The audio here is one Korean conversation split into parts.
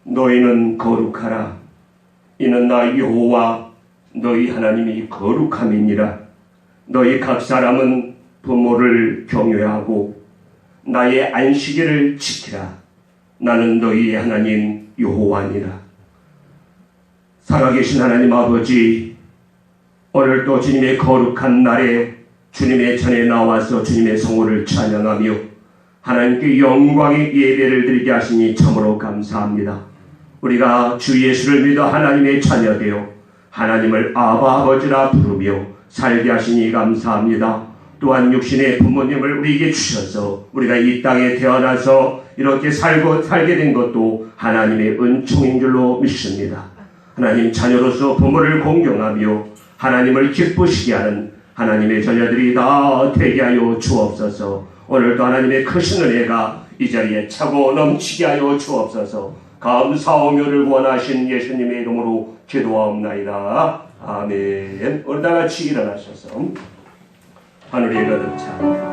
너희는 거룩하라. 이는 나 여호와 너희 하나님이 거룩함이니라. 너희 각 사람은 부모를 경외하고 나의 안식일을 지키라. 나는 너희의 하나님 여호와니라. 살아계신 하나님 아버지, 오늘도 주님의 거룩한 날에 주님의 전에 나와서 주님의 성호를 찬양하며 하나님께 영광의 예배를 드리게 하시니 참으로 감사합니다. 우리가 주 예수를 믿어 하나님의 자녀되어 하나님을 아바 아버지라 부르며 살게 하시니 감사합니다. 또한 육신의 부모님을 우리에게 주셔서 우리가 이 땅에 태어나서 이렇게 살게 된 것도 하나님의 은총인 줄로 믿습니다. 하나님 자녀로서 부모를 공경하며 하나님을 기쁘시게 하는 하나님의 자녀들이 다 되게 하여 주옵소서. 오늘도 하나님의 크신 은혜가 이 자리에 차고 넘치게 하여 주옵소서. 감사오며를 원하신 예수님의 이름으로 기도하옵나이다. 아멘. 우리 다 같이 일어나셔서 하늘에 가득 찬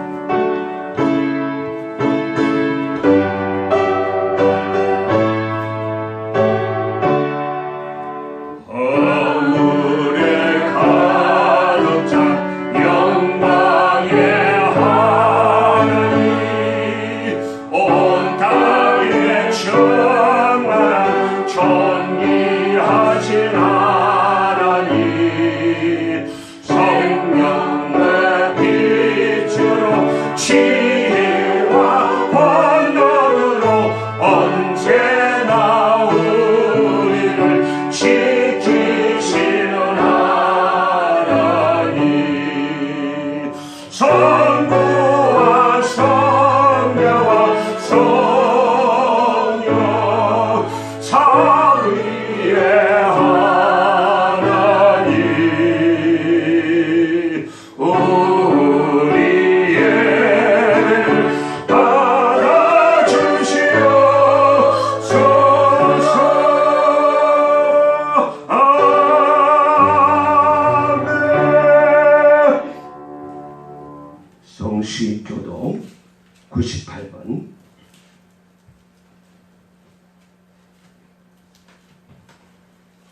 성시교동 98번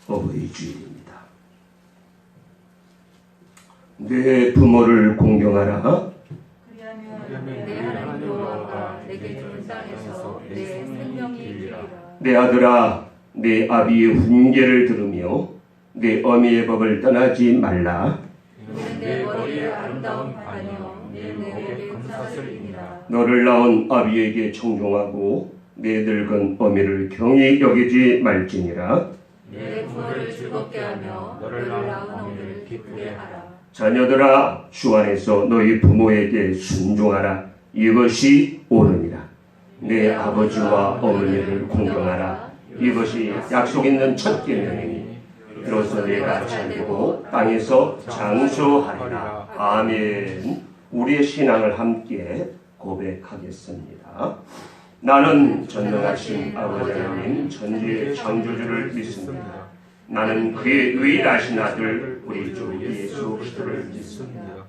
어버이 주일입니다. 내 부모를 공경하라. 그리하면 내 하나님 여호와가 내게 준 땅에서 내 생명이 길리라. 내 아들아, 내 아비의 훈계를 들으며 내 어미의 법을 떠나지 말라. 내 머리에 아름다운 반영, 내 목에 금사슬이니라. 너를 낳은 아비에게 청종하고 내 늙은 어미를 경히 여기지 말지니라. 내 부모를 즐겁게 하며 너를 낳은 어미를 기쁘게 하라. 자녀들아, 주 안에서 너희 부모에게 순종하라. 이것이 옳으니라. 내 아버지와 어머니를 공경하라. 이것이 약속 있는 첫 계명이니 비로소 내가 잘되고 땅에서 장수하리라. 아멘. 우리의 신앙을 함께 고백하겠습니다. 나는 전능하신 아버지 하나님 전지의 창조주를 믿습니다. 나는 그의 유일하신 아들 우리 주 예수 그리스도를 믿습니다.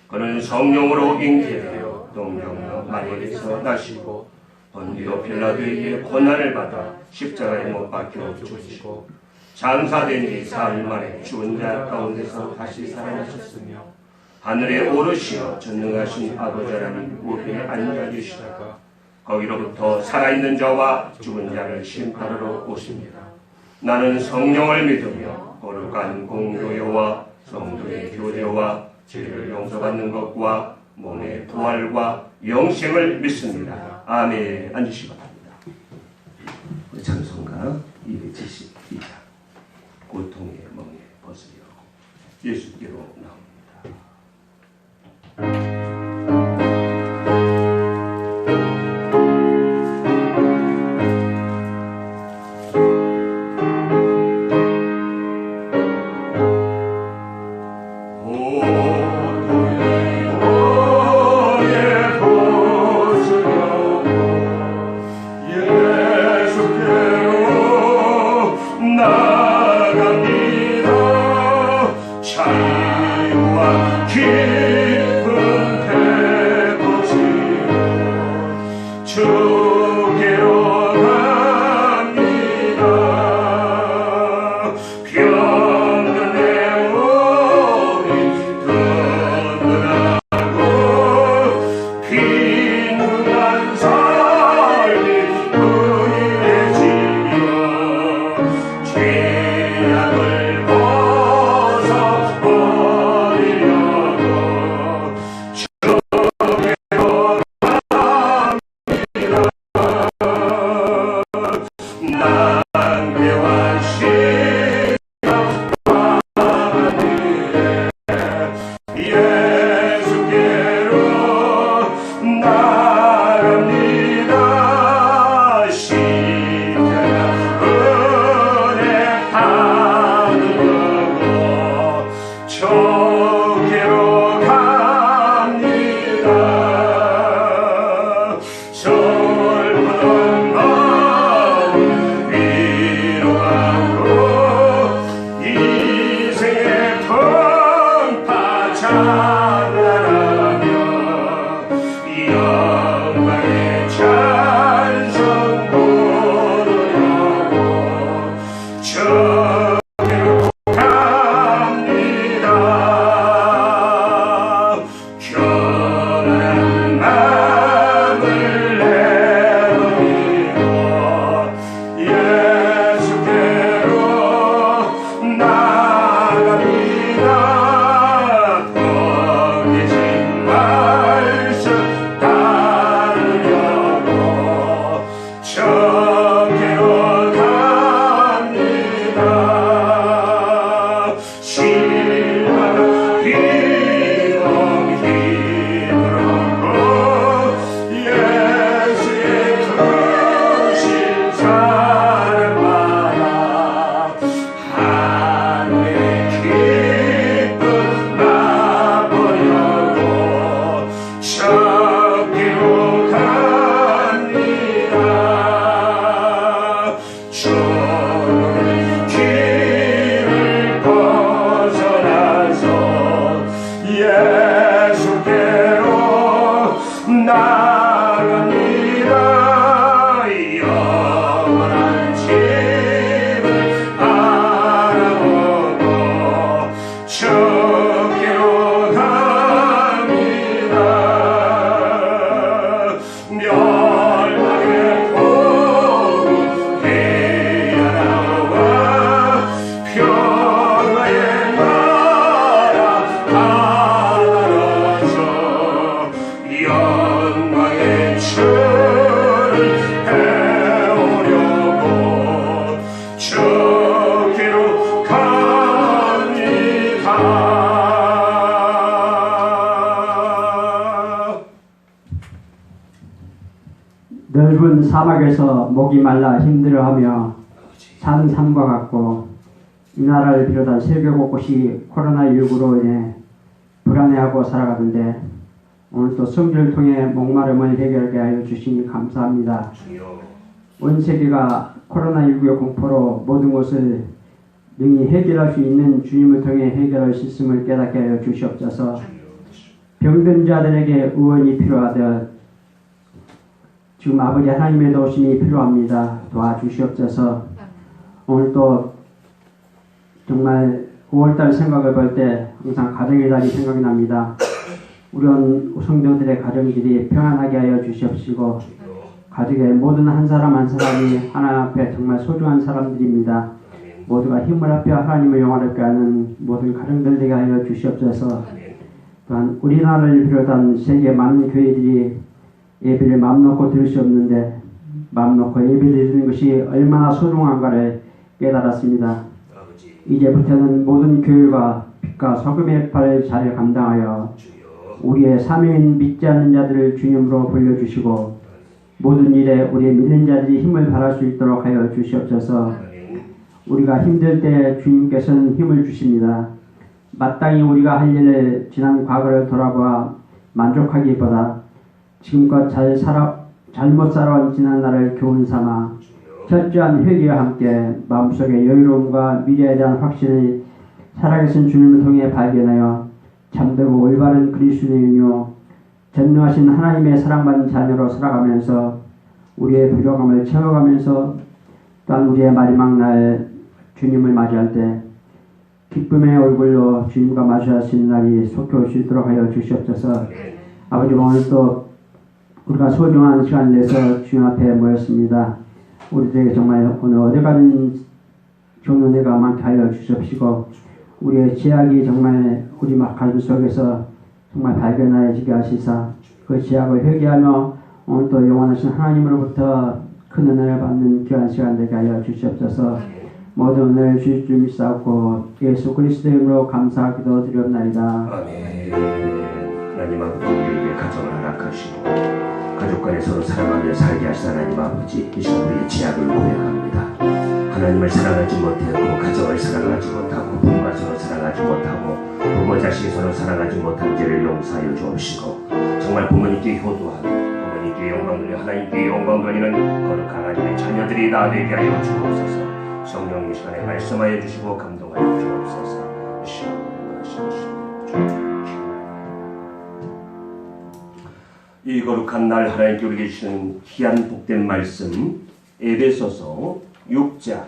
그는 성령으로 잉태되어 동정녀 마리아에서 나시고 본디오 빌라도에게 고난을 받아 십자가에 못 박혀 죽으시고 장사된 지 사흘 만에 죽은 자 가운데서 다시 살아나셨으며 하늘에 오르시어 전능하신 아버지 하나님 우편에 앉아 계시다가 거기로부터 살아있는 자와 죽은 자를 심판하러 오십니다. 나는 성령을 믿으며 거룩한 공교회와 성도의 교제와 죄를 용서받는 것과 몸의 부활과 영생을 믿습니다. 아멘. 앉으시기 바랍니다. 우리 찬송가 272장 고통의 멍에 벗으려 예수께로 나옵니다. Oh 말씀 따르려고 저기로 갑니다. 신나는 기쁨이 힘으로 예수의 크신 사랑마다 하늘의 기쁨 맛보려고 저기로 갑니다. 주의 길을 벗어나서 예수께로 나갑니다. 영원한 집을 바라보고 저기로 갑니다. 멸망의 복음 해야나와 평화의 나라 하나라서 영광의 주를 배우려고 저기로 갑니다. 넓은 사막에서 목이 말라 힘들어하며 사는 삶과 같고 이 나라를 비롯한 세계 곳곳이 코로나19로 인해 불안해하고 살아가는데 오늘 또 성질을 통해 목마름을 해결하게 하여 주시니 감사합니다. 온 세계가 코로나19의 공포로 모든 것을 능히 해결할 수 있는 주님을 통해 해결할 수 있음을 깨닫게 하여 주시옵소서. 병든 자들에게 의원이 필요하듯 지금 아버지 하나님의 도우심이 필요합니다. 도와주시옵소서. 오늘 또 정말 5월달 생각을 볼 때 항상 가정의 달이 생각이 납니다. 우리 성도들의 가정들이 평안하게 하여 주시옵시고 가족의 모든 한 사람 한 사람이 하나님 앞에 정말 소중한 사람들입니다. 모두가 힘을 합해 하나님을 영화롭게 하는 모든 가정들 되게 하여 주시옵소서. 또한 우리나라를 비롯한 세계 많은 교회들이 예배를 마음 놓고 들을 수 없는데 마음 놓고 예배 드리는 것이 얼마나 소중한가를 깨달았습니다. 이제부터는 모든 교회가 빛과 소금의 역할을 잘 감당하여 우리의 사명인 믿지 않는 자들을 주님으로 불려주시고 모든 일에 우리의 믿는 자들이 힘을 발할 수 있도록 하여 주시옵소서. 우리가 힘들 때 주님께서는 힘을 주십니다. 마땅히 우리가 할 일을 지난 과거를 돌아보아 만족하기보다 지금껏 잘못 살아온 지난 날을 교훈 삼아 철저한 회개와 함께 마음속의 여유로움과 미래에 대한 확신을 살아계신 주님을 통해 발견하여 참되고 올바른 그리스도인이요 전능하신 하나님의 사랑받는 자녀로 살아가면서 우리의 부족함을 채워가면서 또한 우리의 마지막 날 주님을 맞이할 때 기쁨의 얼굴로 주님과 마주할 수 있는 날이 속히 올 수 있도록 하여 주시옵소서. 아버지 오늘 또 우리가 소중한 시간을 내서 주님 앞에 모였습니다. 우리들에게 정말 오늘 어디 가는 좋은 은혜가 많게 하여 주시옵시고 우리의 제약이 정말 우리 가슴 속에서 정말 발견하여지게 하시사 그 제약을 회개하며 오늘 또 영원하신 하나님으로부터 큰 은혜를 받는 귀한 시간 되게 하여 주시옵소서. 모든 은혜를 주실 줄 믿사옵고 예수 그리스도의 이름으로 감사 기도드리옵나이다. 아멘. 하나님 아버지 우리에게 가정을 허락하시고 가족 간에 서로 사랑하며 살게 하신 하나님 아버지 이 시간 우리의 제약을 고백합니다. 하나님을 사랑하지 못했고 가정을 사랑하지 못하고 부모가 서로 사랑하지 못하고 부모 자식이 서로 사랑하지 못한 죄를 용서하여 주옵시고 정말 부모님께 효도하며 부모님께 영광 돌려 하나님께 영광 돌리는 거룩한 하나님의 자녀들이 다 되게 하여 주옵소서. 성령 이 시간에 말씀하여 주시고 감동하여 주옵소서. 이 거룩한 날 하나님께 우리에게 주시는 귀한 복된 말씀 에베소서 6장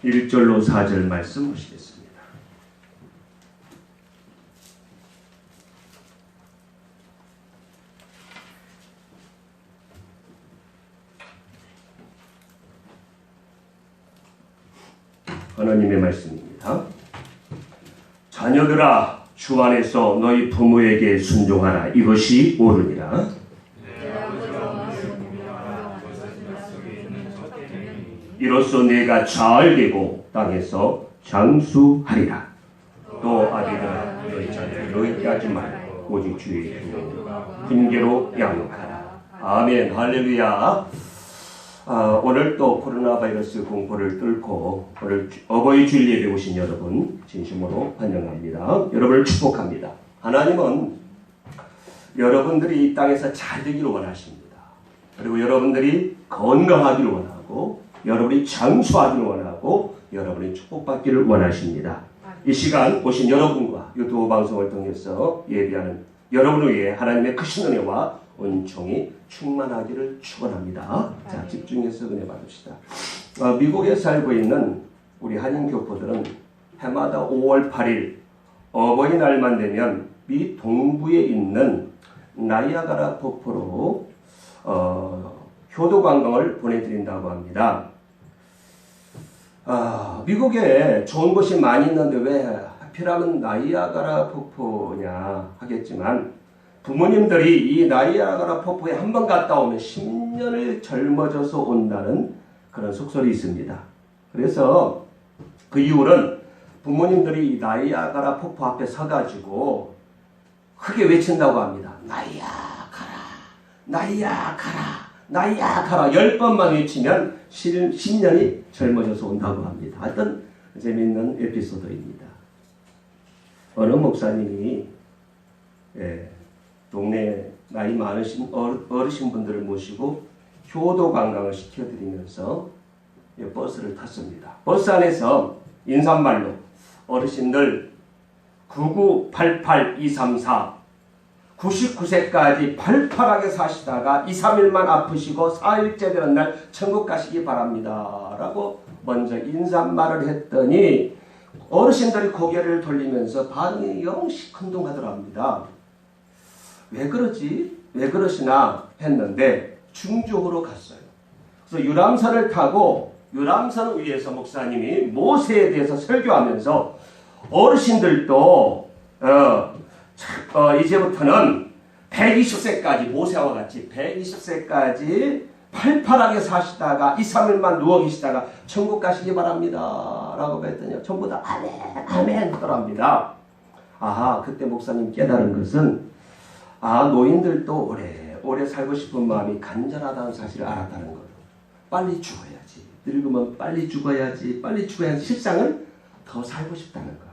1절로 4절 말씀 보시겠습니다. 하나님의 말씀입니다. 자녀들아 주 안에서 너희 부모에게 순종하라. 이것이 옳으니라. 이로써 내가 잘 되고 땅에서 장수하리라. 또 아비가 너희 자녀를 너희께 하지 말고 오직 주의 이름으로 훈계로 양육하라. 아멘. 할렐루야. 오늘 또 코로나 바이러스 공포를 뚫고 오늘 어버이 주일 예배 오신 여러분 진심으로 환영합니다. 여러분을 축복합니다. 하나님은 여러분들이 이 땅에서 잘 되기를 원하십니다. 그리고 여러분들이 건강하기를 원하고 여러분이 장수하기를 원하고 여러분이 축복받기를 원하십니다. 이 시간 오신 여러분과 유튜브 방송을 통해서 예배하는 여러분을 위해 하나님의 크신 은혜와 은총이 충만하기를 축원합니다. 자, 집중해서 은혜 받읍시다. 미국에 살고 있는 우리 한인 교포들은 해마다 5월 8일 어버이날만 되면 미 동부에 있는 나이아가라 폭포로 효도 관광을 보내드린다고 합니다. 미국에 좋은 곳이 많이 있는데 왜 하필이면 나이아가라 폭포냐 하겠지만 부모님들이 이 나이아가라 폭포에 한 번 갔다 오면 10년을 젊어져서 온다는 그런 속설이 있습니다. 그래서 그 이유는 부모님들이 이 나이아가라 폭포 앞에 서가지고 크게 외친다고 합니다. 나이아가라, 나이아가라, 나이아가라 10번만 외치면 10년이 젊어져서 온다고 합니다. 어떤 재미있는 에피소드입니다. 어느 목사님이 동네 나이 많으신 어르신분들을 모시고 효도 관광을 시켜드리면서 버스를 탔습니다. 버스 안에서 인사말로 어르신들 9988234 99세까지 팔팔하게 사시다가 2, 3일만 아프시고 4일째 되는 날 천국 가시기 바랍니다. 라고 먼저 인사말을 했더니 어르신들이 고개를 돌리면서 반응이 영 시큰둥하더랍니다. 왜 그러지? 왜 그러시나 했는데 중주호로 갔어요. 그래서 유람선을 타고 유람선 위에서 목사님이 모세에 대해서 설교하면서 어르신들도 이제부터는 120세까지 모세와 같이 120세까지 팔팔하게 사시다가 2, 3일만 누워 계시다가 천국 가시기 바랍니다. 라고 했더니 전부 다 아멘 아멘 하더랍니다. 아하, 그때 목사님 깨달은 것은 노인들도 오래 살고 싶은 마음이 간절하다는 사실을 알았다는 거예요. 빨리 죽어야지. 늙으면 빨리 죽어야지. 빨리 죽어야지. 실상은 더 살고 싶다는 거예요.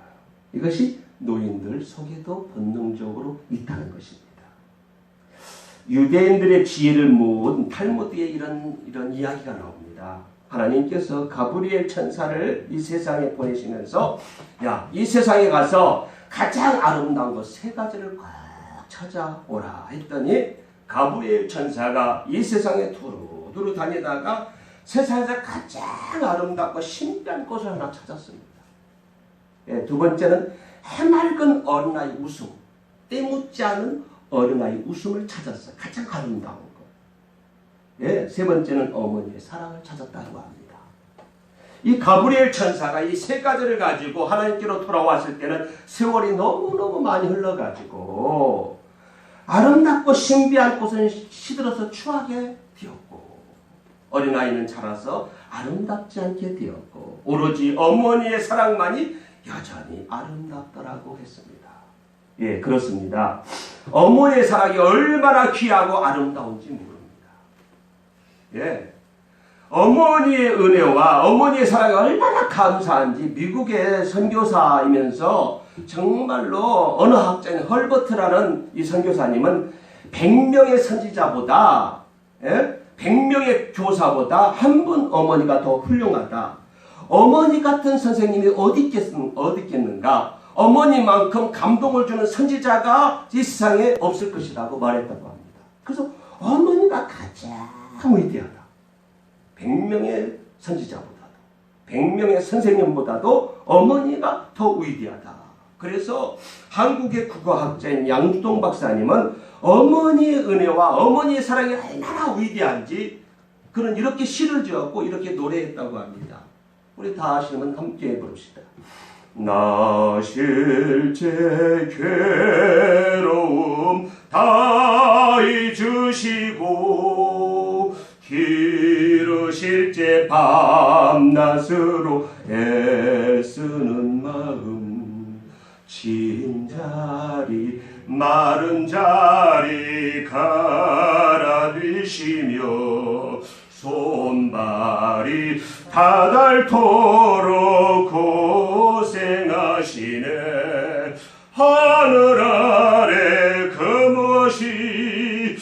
이것이 노인들 속에도 본능적으로 있다는 것입니다. 유대인들의 지혜를 모은 탈무드에 이런 이야기가 나옵니다. 하나님께서 가브리엘 천사를 이 세상에 보내시면서 이 세상에 가서 가장 아름다운 것 3가지를 꼭 찾아오라 했더니 가브리엘 천사가 이 세상에 두루두루 다니다가 세상에서 가장 아름답고 신비한 꽃을 하나 찾았습니다. 두 번째는 해맑은 어린아이 웃음, 때묻지 않은 어린아이 웃음을 찾았어요. 가장 아름다운 것. 세 번째는 어머니의 사랑을 찾았다고 합니다. 이 가브리엘 천사가 이 3가지를 가지고 하나님께로 돌아왔을 때는 세월이 너무너무 많이 흘러가지고 아름답고 신비한 꽃은 시들어서 추하게 되었고 어린아이는 자라서 아름답지 않게 되었고 오로지 어머니의 사랑만이 여전히 아름답더라고 했습니다. 예, 그렇습니다. 어머니의 사랑이 얼마나 귀하고 아름다운지 모릅니다. 예, 어머니의 은혜와 어머니의 사랑이 얼마나 감사한지 미국의 선교사이면서 정말로 어느 학자인 헐버트라는 이 선교사님은 100명의 선지자보다 100명의 교사보다 한 분 어머니가 더 훌륭하다. 어머니 같은 선생님이 어디 있겠는가? 어머니만큼 감동을 주는 선지자가 이 세상에 없을 것이라고 말했다고 합니다. 그래서 어머니가 가장 위대하다. 100명의 선지자보다도 100명의 선생님보다도 어머니가 더 위대하다. 그래서 한국의 국어학자인 양주동 박사님은 어머니의 은혜와 어머니의 사랑이 얼마나 위대한지 그는 이렇게 시를 지었고 이렇게 노래했다고 합니다. 우리 다 아시면 함께 부릅시다. 나 실제 괴로움 다 잊으시고 기르실제 밤낮으로 애쓰는 마음 진 자리 마른 자리 갈아드시며 손발이 다닳도록 고생하시네. 하늘 아래 그 무엇이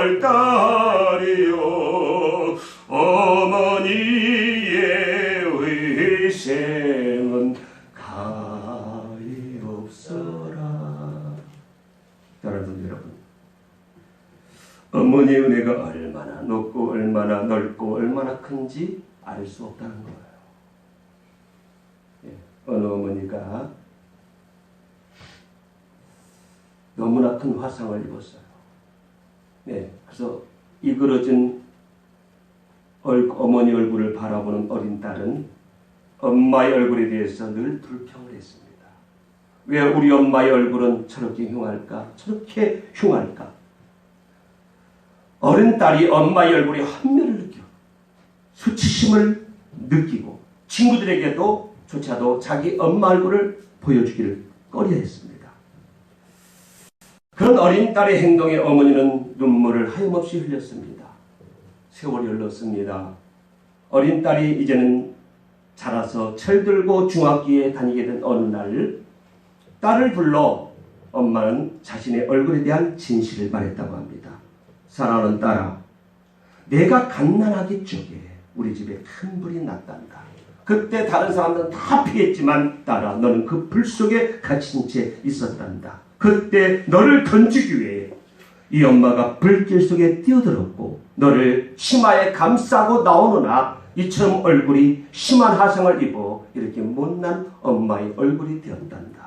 넓다리요. 어머니의 의생은 가히 없어라. 여러분, 어머니의 은혜가 얼마나 높고 얼마나 넓고 얼마나 큰지 알 수 없다는 거예요. 어느 어머니가 너무나 큰 화상을 입었어요. 그래서 이그러진 어머니 얼굴을 바라보는 어린 딸은 엄마의 얼굴에 대해서 늘 불평을 했습니다. 왜 우리 엄마의 얼굴은 저렇게 흉할까? 저렇게 흉할까? 어린 딸이 엄마의 얼굴에 환멸을 느끼고 수치심을 느끼고 친구들에게도 조차도 자기 엄마 얼굴을 보여주기를 꺼려했습니다. 그런 어린 딸의 행동에 어머니는 눈물을 하염없이 흘렸습니다. 세월이 흘렀습니다. 어린 딸이 이제는 자라서 철들고 중학교에 다니게 된 어느 날 딸을 불러 엄마는 자신의 얼굴에 대한 진실을 말했다고 합니다. 사랑하는 딸아, 내가 갓난아기 쪽에 우리 집에 큰 불이 났단다. 그때 다른 사람들은 다 피했지만 딸아, 너는 그 불 속에 갇힌 채 있었단다. 그때 너를 건지기 위해 이 엄마가 불길 속에 뛰어들었고 너를 치마에 감싸고 나오느나 이처럼 얼굴이 심한 화상을 입어 이렇게 못난 엄마의 얼굴이 되었단다.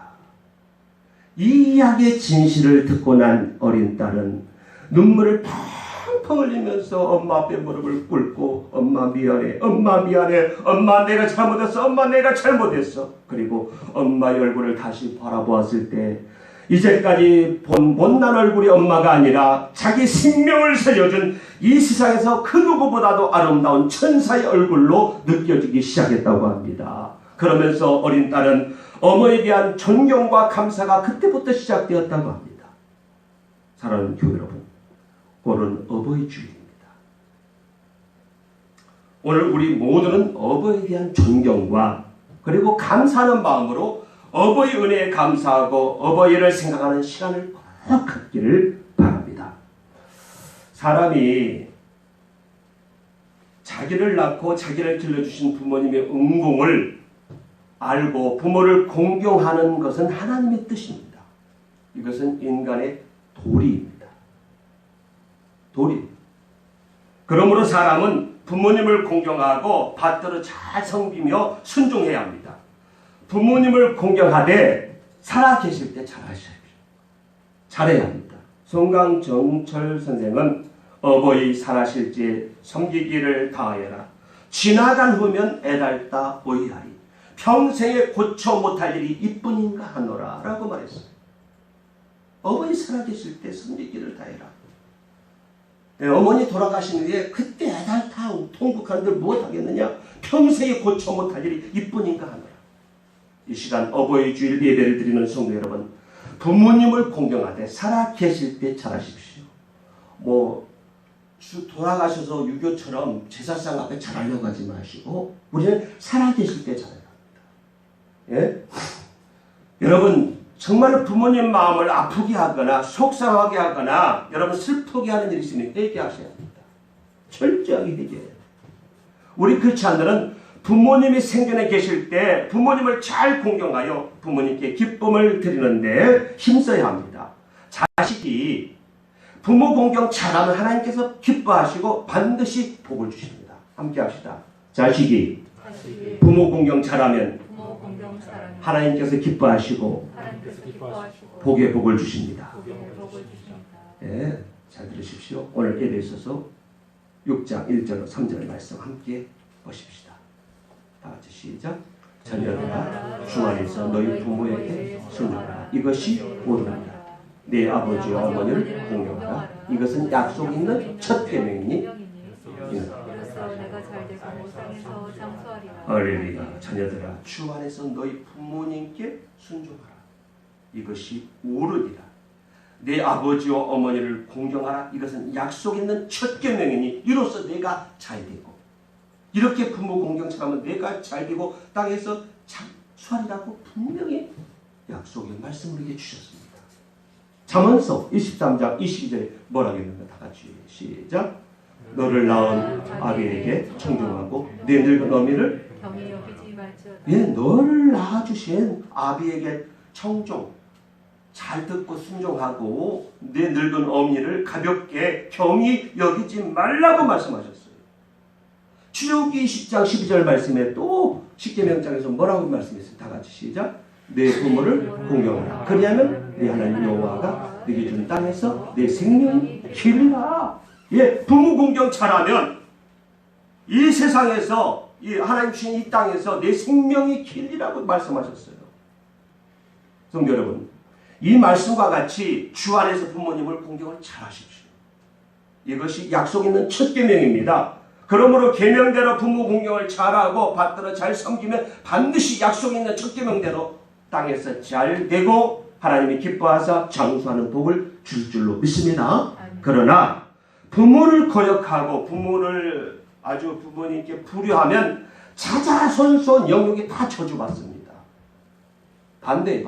이 이야기의 진실을 듣고 난 어린 딸은 눈물을 펑펑 흘리면서 엄마 앞에 무릎을 꿇고 엄마 미안해, 엄마 미안해, 엄마 내가 잘못했어, 엄마 내가 잘못했어. 그리고 엄마의 얼굴을 다시 바라보았을 때 이제까지 본 못난 얼굴이 엄마가 아니라 자기 생명을 살려준 이 세상에서 그 누구보다도 아름다운 천사의 얼굴로 느껴지기 시작했다고 합니다. 그러면서 어린 딸은 어머니에 대한 존경과 감사가 그때부터 시작되었다고 합니다. 사랑하는 교회 여러분, 오늘은 어버이 주일입니다. 오늘 우리 모두는 어버이에 대한 존경과 그리고 감사하는 마음으로 어버이 은혜에 감사하고 어버이를 생각하는 시간을 꼭 갖기를 바랍니다. 사람이 자기를 낳고 자기를 길러주신 부모님의 은공을 알고 부모를 공경하는 것은 하나님의 뜻입니다. 이것은 인간의 도리입니다. 도리. 그러므로 사람은 부모님을 공경하고 받들어 잘 섬기며 순종해야 합니다. 부모님을 공경하되 살아계실 때 잘하셔야 합니다. 잘해야 합니다. 송강정철 선생은 어버이 살아실 때 섬기기를 다하여라. 지나간 후면 애달다 오이하리. 평생에 고쳐 못할 일이 이뿐인가 하노라 라고 말했어요. 어머니 살아계실 때 섬기기를 다해라. 어머니 돌아가신 후에 그때 애달다 통곡하는들 무엇하겠느냐. 평생에 고쳐 못할 일이 이뿐인가 하노라. 이 시간 어버이 주일 예배를 드리는 성도 여러분, 부모님을 공경하되 살아계실 때 잘하십시오. 돌아가셔서 유교처럼 제사상 앞에 잘하려고 하지 마시고 우리는 살아계실 때 잘해야 합니다. 예? 여러분, 정말로 부모님 마음을 아프게 하거나 속상하게 하거나 여러분 슬프게 하는 일이 있으면 회개하셔야 합니다. 철저하게 회개해야 합니다. 우리 크리스찬들은 부모님이 생전에 계실 때 부모님을 잘 공경하여 부모님께 기쁨을 드리는데 힘써야 합니다. 자식이 부모 공경 잘하면 하나님께서 기뻐하시고 반드시 복을 주십니다. 함께 합시다. 자식이 부모 공경 잘하면 하나님께서 기뻐하시고 복의 복을 주십니다. 네, 잘 들으십시오. 오늘 예배에 있어서 6장 1절 3절 말씀 함께 보십시다. 다 같이 시작. 자녀들아 주 안에서 너희 부모에게 순종하라. 이것이 옳으니라. 내 아버지와 어머니를 공경하라. 이것은 약속 있는 첫 계명이니 이로써 내가 잘되고 땅에서 장수하리라. 할렐루야. 자녀들아 주 안에서 너희 부모님께 순종하라. 이것이 옳으니라. 내 아버지와 어머니를 공경하라. 이것은 약속 있는 첫 계명이니 이로써 내가 잘되고, 이렇게 부모 공경처럼 내가 잘되고 땅에서 장수하리라고 분명히 약속의 말씀을 우리에게 주셨습니다. 잠언서 23장 22절에 뭐라고 했는가? 다 같이 시작. 너를 낳은 아비에게 청종하고 내 늙은 어미를 경히 여기지 말지어다. 예, 너를 낳아주신 아비에게 청종, 잘 듣고 순종하고 내 늙은 어미를 가볍게 경히 여기지 말라고 말씀하셨어요. 출애굽기 20장 12절 말씀에 또 십계명장에서 뭐라고 말씀했어요? 다 같이 시작. 내 부모를 공경하라. 그리하면 내 하나님 여호와가 네게 준 땅에서 내 생명이 길리라. 예, 부모 공경 잘하면 이 세상에서 이 하나님 주신 이 땅에서 내 생명이 길리라고 말씀하셨어요. 성도 여러분, 이 말씀과 같이 주 안에서 부모님을 공경을 잘하십시오. 이것이 약속 있는 첫 계명입니다. 그러므로 계명대로 부모 공경을 잘하고 받들어 잘 섬기면 반드시 약속 있는 첫 계명대로 땅에서 잘 되고 하나님이 기뻐하사 장수하는 복을 줄 줄로 믿습니다. 그러나 부모를 거역하고 부모를 아주 부모님께 불효하면 자자손손 영육이 다 저주받습니다. 반대.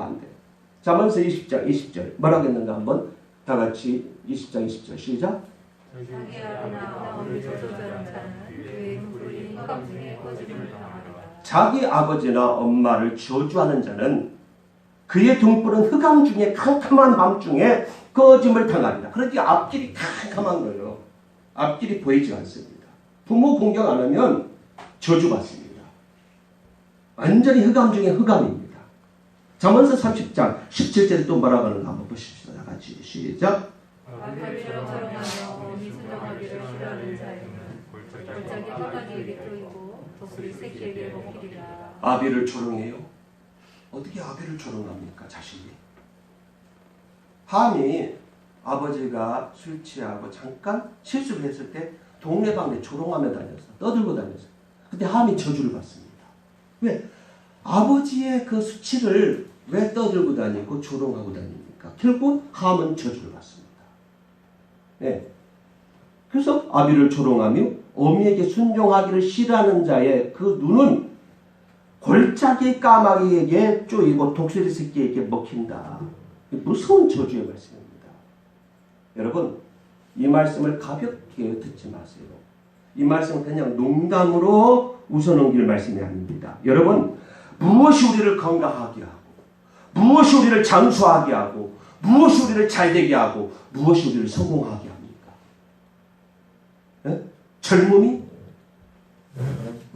잠언서 20장 20절 뭐라고 했는가 한번 다 같이 20장 20절 시작. 자기 아버지나 어머니 저주자는 자는 그의 눈물이 흑암 중에 꺼짐을 당하리라. 자기 아버지나 엄마를 저주하는 자는 그의 등불은 흑암 중에 캄캄한 밤중에 꺼짐을 당하리라. 그러니까 앞길이 캄캄한 거예요. 앞길이 보이지 않습니다. 부모 공경 안 하면 저주받습니다. 완전히 흑암 중에 흑암입니다. 잠언서 30장 17절에 또 뭐라고 하는가 한번 보십시오. 다 같이 시작. 아버지처럼 사랑하며 어미 순종하기를 싫어하는 자에게는 골짜기 까마귀에게 쪼이고 독수리 새끼에게 먹히리라. 아비를 조롱해요. 어떻게 아비를 조롱합니까? 자식이. 함이 아버지가 술 취하고 잠깐 실수를 했을 때 동네방네 조롱하며 다녔어. 떠들고 다녔어. 근데 함이 저주를 받습니다. 왜? 아버지의 그 수치를 왜 떠들고 다니고 조롱하고 다닙니까? 결국 함은 저주를 받습니다. 네. 그래서 아비를 조롱하며 어미에게 순종하기를 싫어하는 자의 그 눈은 골짜기 까마귀에게 쪼이고 독수리 새끼에게 먹힌다. 무서운 저주의 말씀입니다. 여러분, 이 말씀을 가볍게 듣지 마세요. 이 말씀은 그냥 농담으로 웃어넘길 말씀이 아닙니다. 여러분, 무엇이 우리를 건강하게 하고, 무엇이 우리를 장수하게 하고, 무엇이 우리를 잘되게 하고, 무엇이 우리를 성공하게 합니까? 네? 젊음이?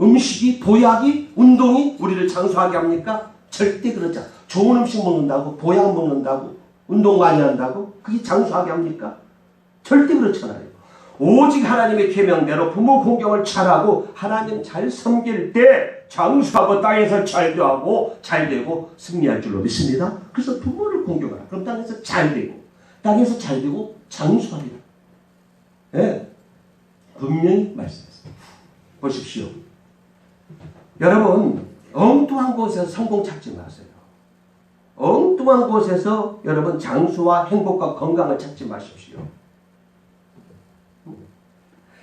음식이, 보약이, 운동이 우리를 장수하게 합니까? 절대 그렇지 않아요. 좋은 음식 먹는다고, 보약 먹는다고, 운동 많이 한다고 그게 장수하게 합니까? 절대 그렇잖아요. 오직 하나님의 계명대로 부모 공경을 잘하고 하나님 잘 섬길 때 장수하고 땅에서 잘도 하고 잘되고 승리할 줄로 믿습니다. 그래서 부모를 공경하라. 그럼 땅에서 잘되고 땅에서 잘되고 장수하리라. 네. 분명히 말씀했습니다. 보십시오. 여러분, 엉뚱한 곳에서 성공 찾지 마세요. 엉뚱한 곳에서 여러분 장수와 행복과 건강을 찾지 마십시오.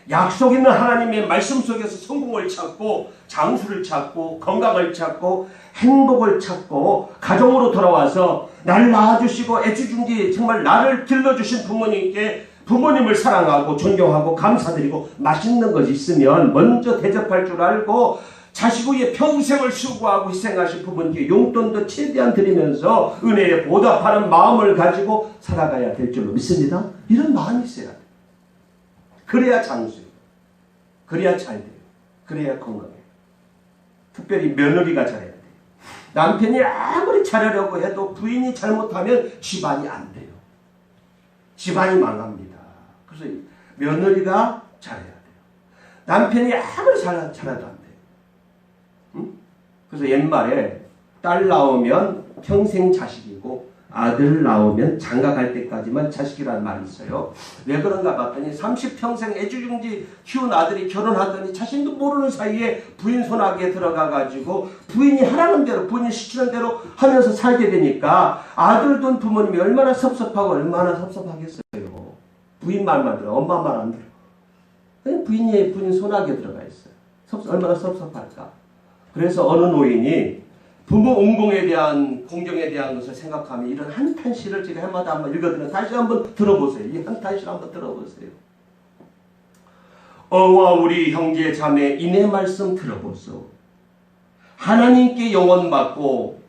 약속 있는 하나님의 말씀 속에서 성공을 찾고 장수를 찾고 건강을 찾고 행복을 찾고 가정으로 돌아와서 나를 낳아주시고 애지중지 정말 나를 길러주신 부모님께 부모님을 사랑하고 존경하고 감사드리고 맛있는 것이 있으면 먼저 대접할 줄 알고 자식 위에 평생을 수고하고 희생하신 부모님께 용돈도 최대한 드리면서 은혜에 보답하는 마음을 가지고 살아가야 될 줄로 믿습니다. 이런 마음이 있어야 돼요. 그래야 장수예요. 그래야 잘 돼요. 그래야 건강해요. 특별히 며느리가 잘해야 돼요. 남편이 아무리 잘하려고 해도 부인이 잘못하면 집안이 안 돼요. 집안이 망합니다. 그래서 며느리가 잘해야 돼요. 남편이 아무리 잘해도 안 돼요. 응? 그래서 옛말에 딸 낳으면 평생 자식이고 아들 낳으면 장가 갈 때까지만 자식이라는 말이 있어요. 왜 그런가 봤더니 30평생 애지중지 키운 아들이 결혼하더니 자신도 모르는 사이에 부인 손아귀에 들어가가지고 부인이 하라는 대로 부인이 시키는 대로 하면서 살게 되니까 아들 둔 부모님이 얼마나 섭섭하고 얼마나 섭섭하겠어요. 부인 말만 들어, 엄마 말 안 들어. 그냥 부인 손아귀에 들어가 있어요. 얼마나 섭섭할까. 그래서 어느 노인이 부모 은공에 대한 공경에 대한 것을 생각하면 이런 한탄시를 제가 해마다 한번 읽어드리면 다시 한번 들어보세요. 이 한탄시를 한번 들어보세요. 어와 우리 형제 자매 이내 말씀 들어보소. 하나님께 영원받고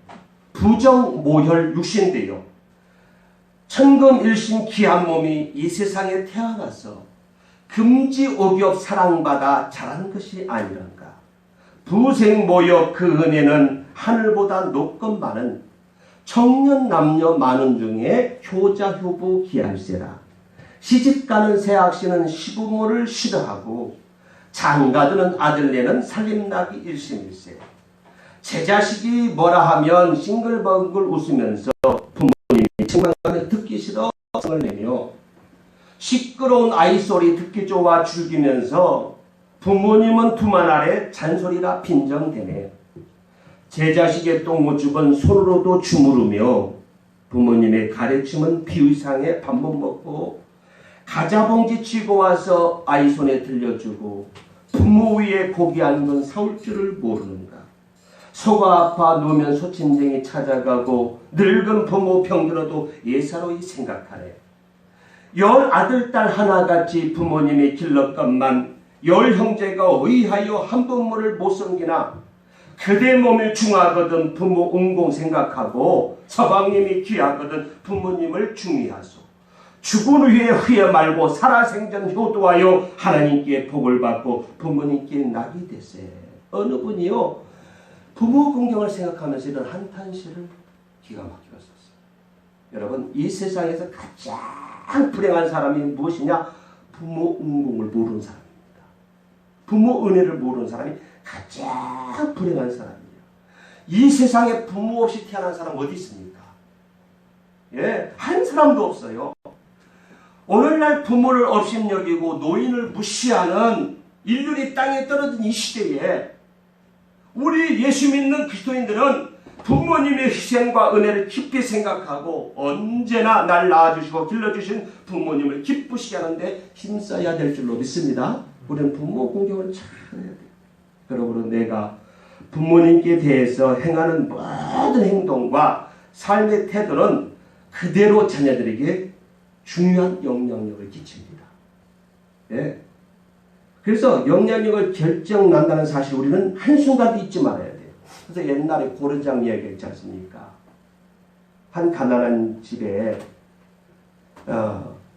부정 모혈 육신되어 천금일신 귀한 몸이 이 세상에 태어나서 금지옥엽 사랑받아 자란 것이 아니란가. 부생모욕 그 은혜는 하늘보다 높건 많은 청년 남녀 많은 중에 효자 효부 기할세라. 시집가는 새학시는 시부모를 싫어하고 장가드는 아들네는 살림나기 일심일세. 제 자식이 뭐라 하면 싱글벙글 웃으면서 부모님이 칭찬하면 듣기 싫어 성을 내며 시끄러운 아이 소리 듣기 좋아 즐기면서 부모님은 두만 아래 잔소리라 빈정대네. 제 자식의 똥오죽은 손으로도 주무르며 부모님의 가르침은 비위상에 밥 못 먹고 가자봉지 치고 와서 아이 손에 들려주고 부모 위에 고기 앉은 사올 줄을 모르는가. 소가 아파 누우면 소친쟁이 찾아가고 늙은 부모 병들어도 예사로이 생각하네. 열 아들 딸 하나같이 부모님이 길렀건만 열 형제가 의하여 한 부모를 못 섬기나 그대 몸이 중하거든 부모 은공 생각하고 서방님이 귀하거든 부모님을 중의하소. 죽은 후에 후회 말고 살아생전 효도하여 하나님께 복을 받고 부모님께 낙이 되세. 어느 분이요 부모 공경을 생각하면서 이런 한탄시를 기가 막히게 썼어요. 여러분 이 세상에서 가장 불행한 사람이 무엇이냐? 부모 은공을 모르는 사람입니다. 부모 은혜를 모르는 사람이 가장 불행한 사람이에요. 이 세상에 부모 없이 태어난 사람 어디 있습니까? 예, 한 사람도 없어요. 오늘날 부모를 업신여기고 노인을 무시하는 인륜이 땅에 떨어진 이 시대에 우리 예수 믿는 그리스도인들은 부모님의 희생과 은혜를 깊이 생각하고 언제나 날 낳아주시고 길러주신 부모님을 기쁘시게 하는데 힘써야 될 줄로 믿습니다. 우리는 부모 공경을 잘 해야 돼요. 그러므로 내가 부모님께 대해서 행하는 모든 행동과 삶의 태도는 그대로 자녀들에게 중요한 영향력을 끼칩니다. 예. 그래서 영향력을 결정난다는 사실 우리는 한순간도 잊지 말아야 돼요. 그래서 옛날에 고려장 이야기 했지 않습니까? 한 가난한 집에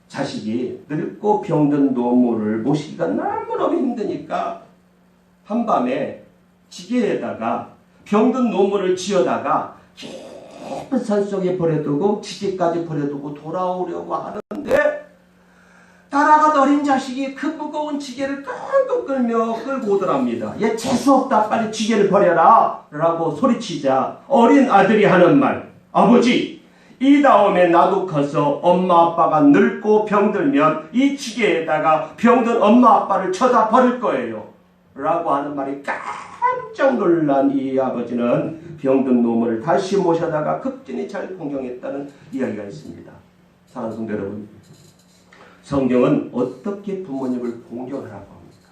자식이 늙고 병든 노모를 모시기가 너무너무 힘드니까 한밤에 지게에다가 병든 노모를 지어다가 깊은 산속에 버려두고 지게까지 버려두고 돌아오려고 하는데 따라간 어린 자식이 그 무거운 지게를 끙끙 끌며 끌고 오더랍니다. 얘 재수없다 빨리 지게를 버려라 라고 소리치자 어린 아들이 하는 말, 아버지 이 다음에 나도 커서 엄마 아빠가 늙고 병들면 이 지게에다가 병든 엄마 아빠를 쳐다 버릴 거예요 라고 하는 말이 깜짝 놀란 이 아버지는 병든 노모를 다시 모셔다가 극진히 잘 공경했다는 이야기가 있습니다. 사랑하는 성도 여러분, 성경은 어떻게 부모님을 공경하라고 합니까?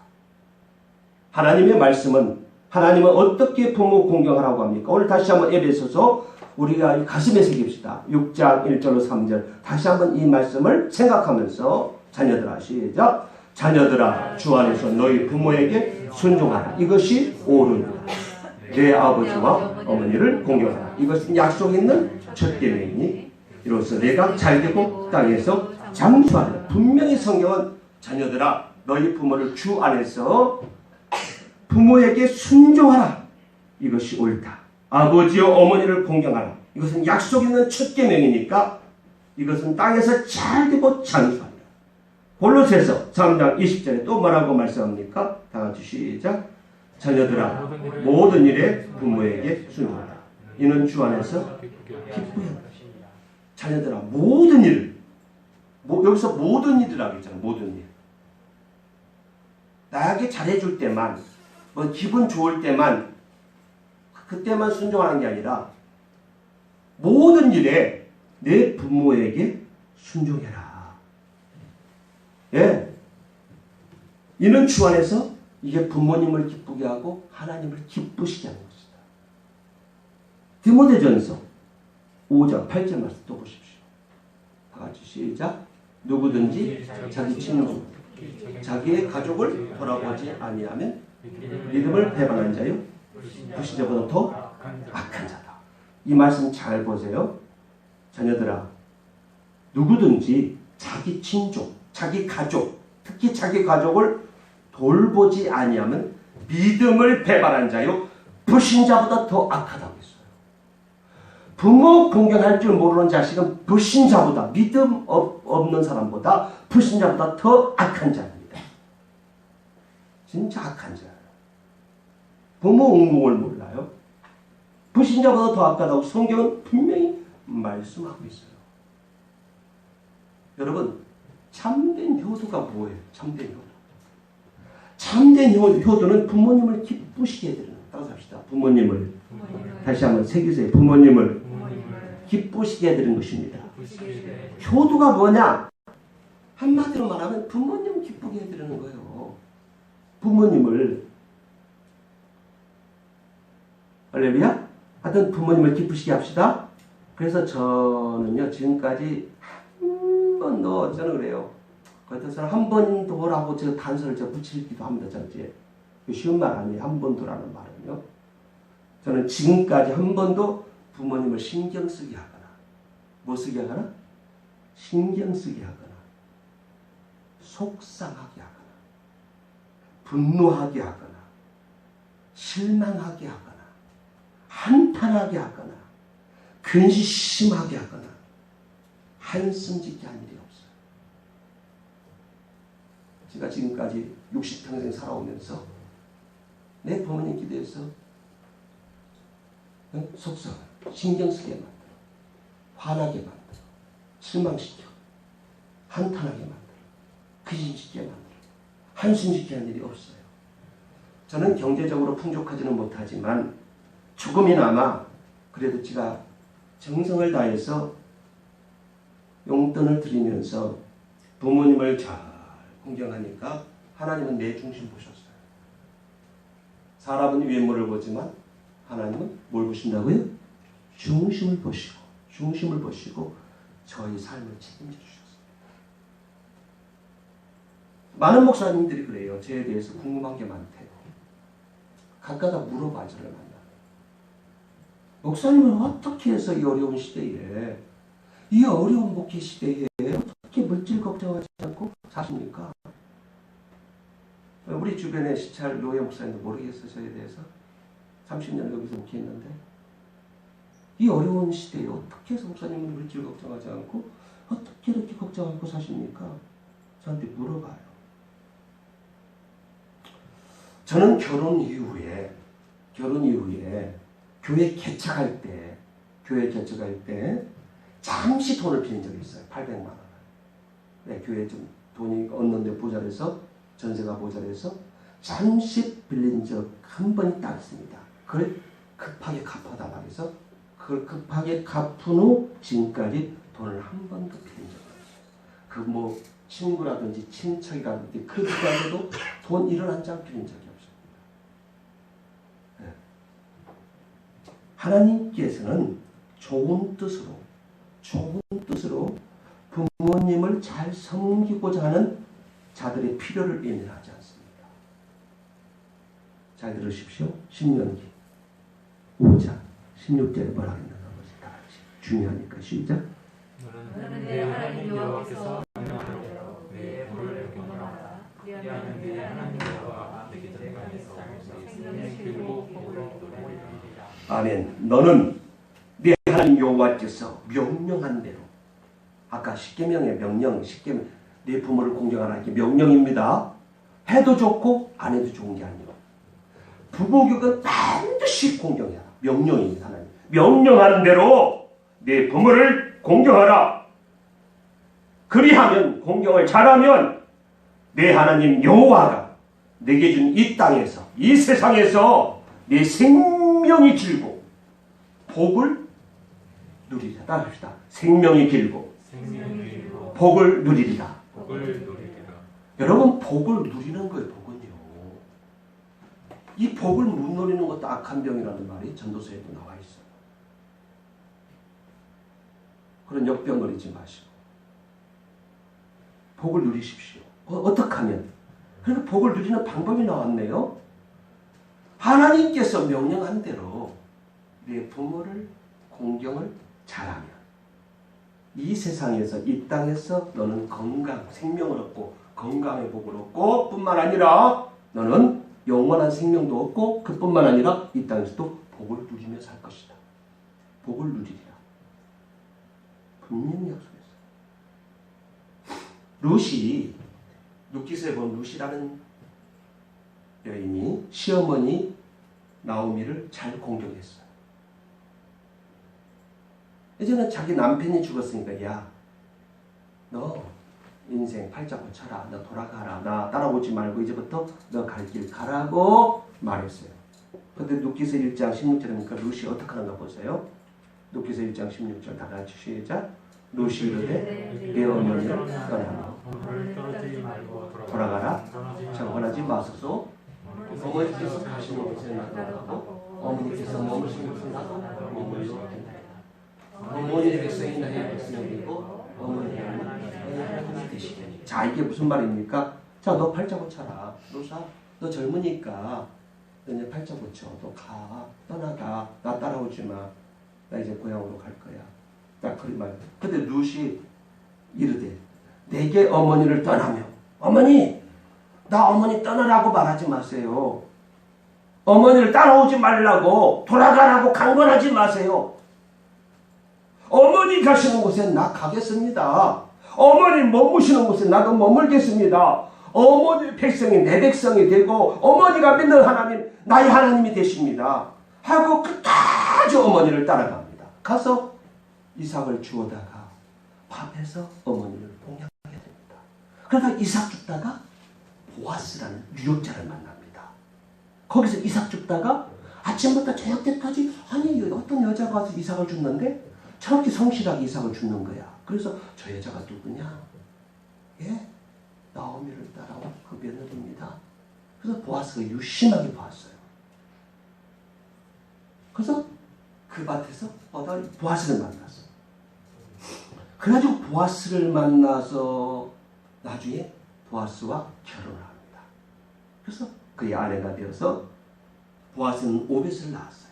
하나님의 말씀은 하나님은 어떻게 부모 공경하라고 합니까? 오늘 다시 한번 에베소서 우리가 가슴에 새깁시다. 6장 1절로 3절 다시 한번 이 말씀을 생각하면서 자녀들아 시작. 자녀들아 주 안에서 너희 부모에게 순종하라. 이것이 옳으니라. 내 아버지와 어머니를 공경하라. 이것은 약속 있는 첫 계명이니 이로써 내가 잘되고 땅에서 장수하라. 분명히 성경은 자녀들아 너희 부모를 주 안에서 부모에게 순종하라. 이것이 옳다. 아버지와 어머니를 공경하라. 이것은 약속 있는 첫 계명이니까 이것은 땅에서 잘되고 장수하라. 골로새서 3장 20절에 또 뭐라고 말씀합니까? 다 같이 시작. 자녀들아 모든 일에 부모에게 순종하라. 이는 주 안에서 기쁘게 한다. 자녀들아 모든 일, 여기서 모든 일이라고 했잖아. 모든 일. 나에게 잘해줄 때만, 뭐 기분 좋을 때만, 그때만 순종하는 게 아니라 모든 일에 내 부모에게 순종해라. 예. 이는 주 안에서 이게 부모님을 기쁘게 하고 하나님을 기쁘시게 하는 것이다. 디모데전서 5장 8절 말씀 또 보십시오. 다 같이 시작. 누구든지 자기 친구, 자기의 가족을 돌아보지 아니하면 믿음을 배반한 자요 불신자보다 더 악한 자다. 이 말씀 잘 보세요. 자녀들아, 누구든지 자기 친족, 자기 가족, 특히 자기 가족을 돌보지 아니하면 믿음을 배반한 자요 불신자보다 더 악하다고 했어요. 부모 공경할 줄 모르는 자식은 불신자보다, 믿음 없는 사람보다, 불신자보다 더 악한 자입니다. 진짜 악한 자예요. 부모 응공을 몰라요. 불신자보다 더 악하다고 성경은 분명히 말씀하고 있어요. 여러분, 참된 효도가 뭐예요? 참된 효도. 참된 효도는 부모님을 기쁘시게 해드리는 거예요. 따라서 합시다. 부모님을. 다시 한번 새기세요. 부모님을 기쁘시게 해드리는 것입니다. 효도가 뭐냐? 한마디로 말하면 부모님을 기쁘게 해드리는 거예요. 부모님을. 할렐루야? 하여튼 부모님을 기쁘시게 합시다. 그래서 저는요, 지금까지 한 번도, 저는 그래요. 그래서 한 번도라고 저 단서를 제가 붙이기도 합니다. 저는 이제 쉬운 말 아니에요. 한 번도라는 말은요. 저는 지금까지 한 번도 부모님을 신경 쓰게 하거나, 뭐 쓰게 하거나? 신경 쓰게 하거나, 속상하게 하거나, 분노하게 하거나, 실망하게 하거나, 한탄하게 하거나, 근심하게 하거나, 한숨 짓게 한 일이 없어요. 제가 지금까지 60평생 살아오면서 내 부모님 기대해서 속상하게, 신경 쓰게 만들어, 화나게 만들어, 실망시켜, 한탄하게 만들어, 근심시키게 만들어, 한숨짓게 한 일이 없어요. 저는 경제적으로 풍족하지는 못하지만 조금이나마 그래도 제가 정성을 다해서 용돈을 드리면서 부모님을 잘 공경하니까 하나님은 내 중심 보셨어요. 사람은 외모를 보지만 하나님은 뭘 보신다고요? 중심을 보시고, 중심을 보시고 저희 삶을 책임져 주셨어요. 많은 목사님들이 그래요. 저에 대해서 궁금한 게 많대요. 가끔가다 물어봐, 저를 만나. 목사님은 어떻게 해서 이 어려운 시대에, 이 어려운 목회 시대에 어떻게 물질 걱정하지 않고 사십니까? 우리 주변에 시찰 노예 목사님도 모르겠어요. 저에 대해서 30년 여기서 목회했는데 이 어려운 시대에 어떻게 해서 목사님은 물질 걱정하지 않고 어떻게 이렇게 걱정 않고 사십니까? 저한테 물어봐요. 저는 결혼 이후에 교회 개척할 때 잠시 돈을 빌린 적이 있어요. 800만 원. 네, 교회 좀 돈이 얻는데 모자라서, 전세가 모자라서 잠시 빌린 적 한 번이 딱 있습니다. 그걸 급하게 갚아달라고 해서 그걸 급하게 갚은 후 지금까지 돈을 한 번도 빌린 적이 없어요. 그 뭐 친구라든지 친척이라든지 그 누구한테도 돈 1원 한 장 빌린 적이 없습니다. 네. 하나님께서는 좋은 뜻으로 부모님을 잘 섬기고자 하는 자들의 필요를 예민하지 않습니다. 잘 들으십시오. 신명기 5장 16절에 뭐라 했는가 보세요. 다 같이. 중요하니까 시작. 너는 내 하나님 여호와께서 명령하는 대로 내 불을 경건하라. 그리하면 내 하나님 여호와가 내게 전가해서 생명을 길고 복을 얻으리라. 아멘. 너는 네 하나님 여호와께서 명령한 대로, 아까 십계명의 명령, 십계명, 네 부모를 공경하라, 이게 명령입니다. 해도 좋고 안 해도 좋은 게 아니에요. 부부격은 반드시 공경해라. 명령입니다. 하나님. 명령하는 대로 내 부모를 공경하라. 그리하면 공경을 잘하면 내 하나님 여호와가 내게 준 이 땅에서 이 세상에서 내 생명이 길고 복을 누리리라. 따라합시다. 생명이 길고 복을 누리리라. 여러분 복을 누리는 거예요. 복은요. 이 복을 못 누리는 것도 악한 병이라는 말이 전도서에도 나와 있어요. 그런 역병거리지 마시고 복을 누리십시오. 어떻게 하면? 그러니까 복을 누리는 방법이 나왔네요. 하나님께서 명령한 대로 내 부모를 공경을 잘하면 이 세상에서 이 땅에서 너는 건강, 생명을 얻고 건강의 복을 얻고 뿐만 아니라 너는 영원한 생명도 얻고 그뿐만 아니라 이 땅에서도 복을 누리며 살 것이다. 복을 누리리라. 분명히 약속했어요. 룻이 룻기서에 본 룻이라는 여인이 시어머니 나오미를 잘 공경했어요. 이제는 자기 남편이 죽었으니까 야, 너 인생 팔자 고쳐라. 너 돌아가라. 나 따라오지 말고 이제부터 너 갈 길 가라고 말했어요. 근데 룻기서 1장 16절이니까 룻이 어떻게 하는가 보세요. 룻기서 1장 16절 다 같이 시작. 룻이 이르되 내 어머니를 떠나며 돌아가라. 정언하지 마소서. 어머니께서 가시는 곳에 나가고 어머니께서 머무시는 곳에 나가고 머물러 어머니의 백성이 나의 백성이 되고 어머니의 하나님이 되시리니. 자, 이게 무슨 말입니까? 자, 너 팔자 고쳐라. 룻아, 너 젊으니까 너 이제 팔자 고쳐. 너 가. 떠나가. 나 따라오지 마. 나 이제 고향으로 갈 거야. 딱 그런 말. 근데 룻이 이르되 내게 어머니를 떠나며. 어머니, 나 어머니 떠나라고 말하지 마세요. 어머니를 따라오지 말라고 돌아가라고 강권하지 마세요. 어머니 가시는 곳에 나 가겠습니다. 어머니 머무시는 곳에 나도 머물겠습니다. 어머니 백성이 내 백성이 되고 어머니가 믿는 하나님 나의 하나님이 되십니다. 하고 끝까지 어머니를 따라갑니다. 가서 이삭을 주워다가 밥해서 어머니를 봉양하게 됩니다. 그러다 이삭 죽다가 보아스라는 유력자를 만납니다. 거기서 이삭 죽다가 아침부터 저녁 때까지 아니 어떤 여자가 와서 이삭을 줍는데 저렇게 성실하게 이삭을 줍는 거야. 그래서 저 여자가 누구냐? 예? 나오미를 따라온 그 며느리입니다. 그래서 보아스가 유심하게 봤어요. 그래서 그 밭에서 보아스를 만났어. 그래가지고 보아스를 만나서 나중에 보아스와 결혼을 합니다. 그래서 그의 아내가 되어서 보아스는 오벳을 낳았어요.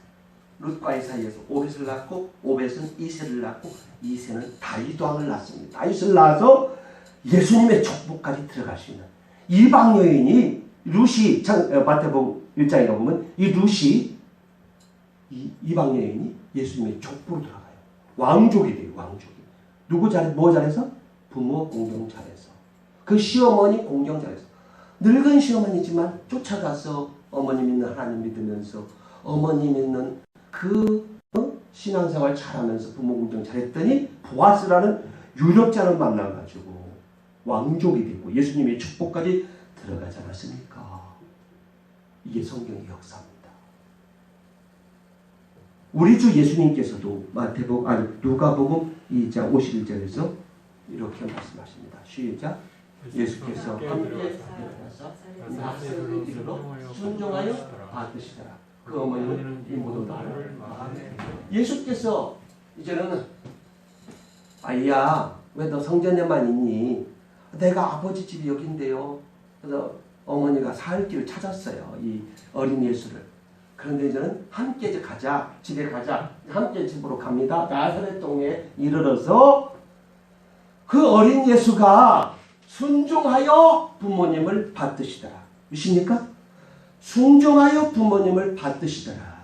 룻과의 사이에서 오벳을 낳고 오벳은 이새를 낳고 이새는 다윗 왕을 낳습니다. 다윗을 낳아서 예수님의 족보까지 들어갈 수 있는 이방 여인이 룻이 마태복음 1장에 가보면 이 룻이 이방 여인이 예수님의 족보로 들어가요. 왕족이 돼요. 왕족이. 누구 잘해? 뭐 잘해서? 부모 공경 잘해서. 그 시어머니 공경 잘해서. 늙은 시어머니지만 쫓아가서 어머니 믿는 하나님 믿으면서 어머니 믿는 그 신앙생활 잘하면서 부모 공경 잘했더니 보아스라는 유력자를 만나가지고 왕족이 되고 예수님의 축복까지 들어가지 않았습니까? 이게 성경의 역사입니다. 우리 주 예수님께서도 누가복음 2장 51절에서 이렇게 말씀하십니다. 시작. 예수께서 함께 일어나서 나사렛을 이르러 순종하여 받으시더라. 그 어머니는 이 모든 말을 마음에. 예수께서 이제는 아이야, 왜 너 성전에만 있니? 내가 아버지 집이 여긴데요. 그래서 어머니가 살 길을 찾았어요. 이 어린 예수를. 그런데 이제는 함께 이제 가자. 집에 가자. 함께 집으로 갑니다. 나사렛 동에 이르러서 그 어린 예수가 순종하여 부모님을 받으시더라. 믿습니까? 순종하여 부모님을 받으시더라.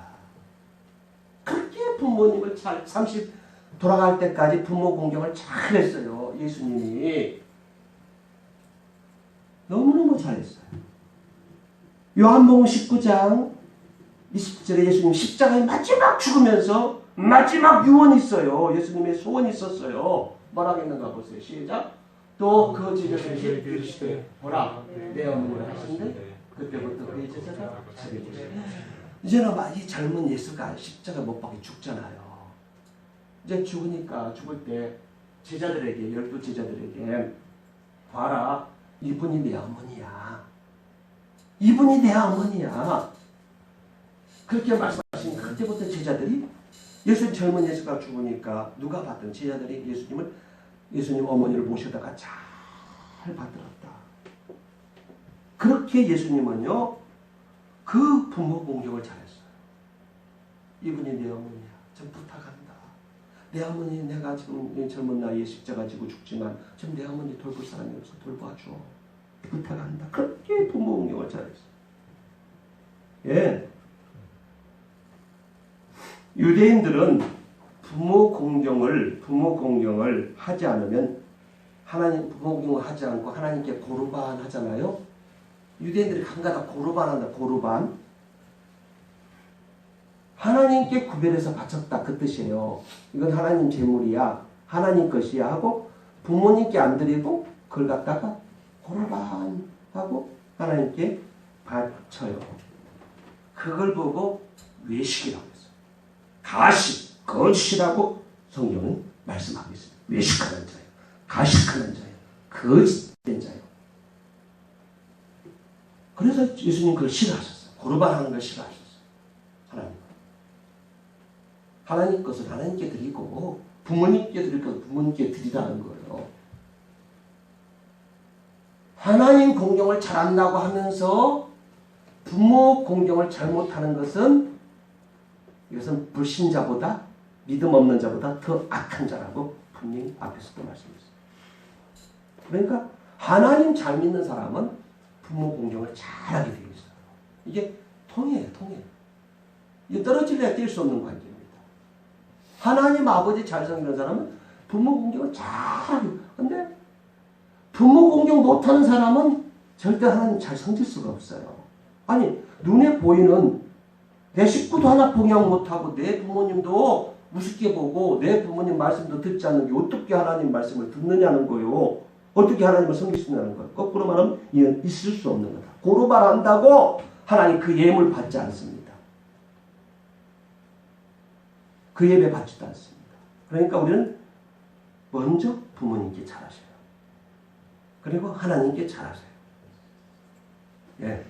그렇게 부모님을 잘 30 돌아갈 때까지 부모 공경을 잘 했어요. 예수님이 너무너무 잘했어요. 요한복음 19장 20절에 예수님 십자가에 마지막 죽으면서 마지막 유언이 있어요. 예수님의 소원이 있었어요. 뭐라고 했는가 보세요. 시작. 또 그 제자들에게 이르시되 보라 내 어머니를 하신데 그때부터 그의 제자가 자기를 이제는 이 젊은 예수가 십자가 못 박혀 죽잖아요. 이제 죽을 때 제자들에게 12제자들에게 봐라 이분이 내 어머니야. 이분이 내 어머니야. 그렇게 말씀하신 그때부터 제자들이 젊은 예수가 죽으니까 누가 봤던 제자들이 예수님 어머니를 모셔다가 잘 받들었다. 그렇게 예수님은요 그 부모 공경을 잘했어요. 이분이 내 어머니야. 좀 부탁한다. 내 어머니 내가 지금 젊은 나이에 십자가 지고 죽지만 좀 내 어머니 돌볼 사람이 없어 돌봐줘. 부탁한다. 그렇게 부모 공경을 잘했어요. 예. 유대인들은 부모 공경을 하지 않으면 부모 공경을 하지 않고 하나님께 고르반 하잖아요. 유대인들이 간가다 고르반한다. 고르반. 하나님께 구별해서 바쳤다 그 뜻이에요. 이건 하나님 제물이야. 하나님 것이야 하고 부모님께 안 드리고 그걸 갖다가 고르반 하고 하나님께 바쳐요. 그걸 보고 외식이라고 했어요. 가식, 거짓이라고 성경은 말씀하고 있습니다. 외식하는 자요. 가식하는 자요. 거짓된 자요. 그래서 예수님 그걸 싫어하셨어요. 고르반하는 걸 싫어하셨어요. 하나님 것을 하나님께 드리고 부모님께 드릴 것을 부모님께 드리라는 거예요. 하나님 공경을 잘한다고 하면서 부모 공경을 잘못하는 것은 이것은 불신자보다 믿음 없는 자보다 더 악한 자라고 분명히 앞에서도 말씀했어요. 그러니까 하나님 잘 믿는 사람은 부모 공경을 잘하게 되어 있어요. 이게 통해요. 이게 떨어질래야 뗄 수 없는 관계입니다. 하나님 아버지 잘 섬기는 사람은 부모 공경을 잘하게. 근데 부모 공경 못하는 사람은 절대 하나님 잘 섬길 수가 없어요. 아니 눈에 보이는 내 식구도 하나 봉양 못하고 내 부모님도 우습게 보고 내 부모님 말씀도 듣지 않는 게 어떻게 하나님 말씀을 듣느냐는 거요. 어떻게 하나님을 섬길 수 있냐는 거예요. 거꾸로 말하면 이건 있을 수 없는 거다. 고르발 한다고 하나님 그 예물 받지 않습니다. 그 예배 받지도 않습니다. 그러니까 우리는 먼저 부모님께 잘하셔요. 그리고 하나님께 잘하세요. 예.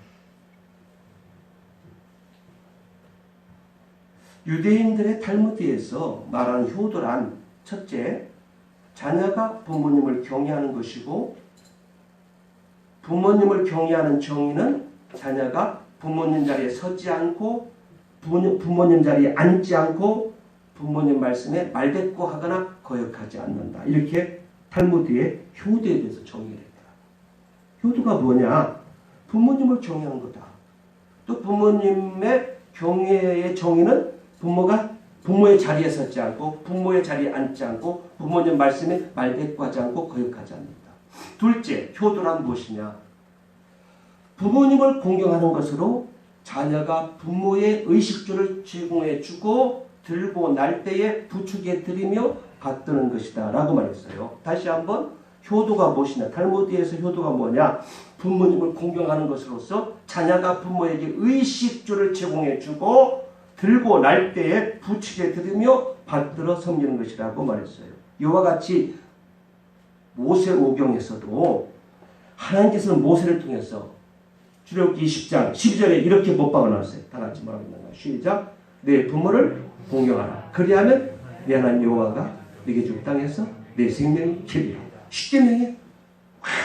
유대인들의 탈무드에서 말하는 효도란 첫째, 자녀가 부모님을 경외하는 것이고 부모님을 경외하는 정의는 자녀가 부모님 자리에 서지 않고 부모님 자리에 앉지 않고 부모님 말씀에 말대꾸하거나 거역하지 않는다. 이렇게 탈무드의 효도에 대해서 정의를 했다. 효도가 뭐냐? 부모님을 경외하는 거다. 또 부모님의 경외의 정의는 부모가 부모의 자리에 서지 않고 부모의 자리에 앉지 않고 부모님 말씀에 말대꾸하지 않고 거역하지 않는다. 둘째, 효도란 무엇이냐? 부모님을 공경하는 것으로 자녀가 부모의 의식주를 제공해 주고 들고 날 때에 부축해 드리며 받드는 것이다 라고 말했어요. 다시 한번 효도가 무엇이냐? 탈무드에서 효도가 뭐냐? 부모님을 공경하는 것으로서 자녀가 부모에게 의식주를 제공해 주고 들고 날 때에 부축해 드리며 받들어 섬기는 것이라고 말했어요. 이와 같이 모세오경에서도 하나님께서는 모세를 통해서 출애굽기 20장 12절에 이렇게 못 박아놨어요. 다 같이 말하겠습니다. 시작. 내 부모를 공경하라. 그리하면 내 하나님 여호와가 네게 줄 땅에서 내 생명이 길리라. 십계명에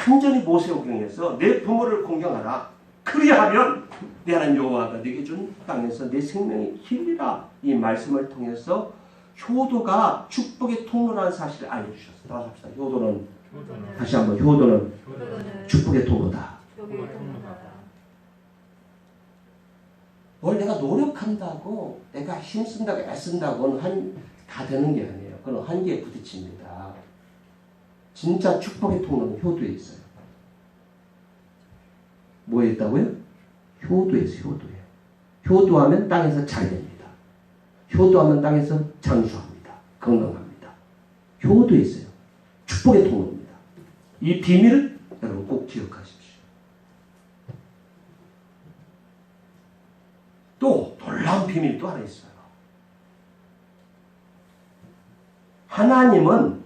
완전히 모세오경에서 내 부모를 공경하라. 그리하면 내 하나님 여호와가 네게 준 땅에서 내 생명이 길리라. 이 말씀을 통해서 효도가 축복의 통로라는 사실을 알려주셨어요. 다시 합시다. 효도는 다시 한번 효도는 축복의 통로다. 뭘 내가 노력한다고 내가 힘쓴다고 애쓴다고는 다 되는 게 아니에요. 그건 한계에 부딪힙니다. 진짜 축복의 통로는 효도에 있어요. 뭐에 있다고요? 효도에 있어요. 효도하면 땅에서 잘 됩니다. 효도하면 땅에서 장수합니다. 건강합니다. 효도했어요. 축복의 통로입니다. 이 비밀을 여러분 꼭 기억하십시오. 또 놀라운 비밀이 또 하나 있어요. 하나님은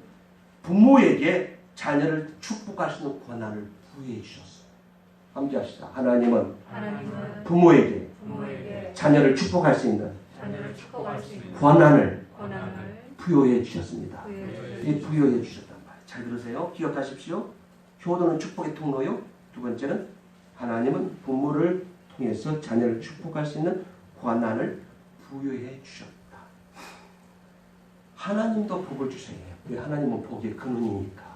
부모에게 자녀를 축복할 수 있는 권한을 부여해 주셨어요. 함께 하시다. 하나님은 부모에게 자녀를 축복할 수 있는 권한을 부여해 주셨습니다. 이 부여해 주셨단 말이에요. 잘 들으세요. 기억하십시오. 효도는 축복의 통로요. 두 번째는 하나님은 부모를 통해서 자녀를 축복할 수 있는 권한을 부여해 주셨다. 하나님도 복을 주셔야 해요. 왜? 하나님은 복의 근원이니까.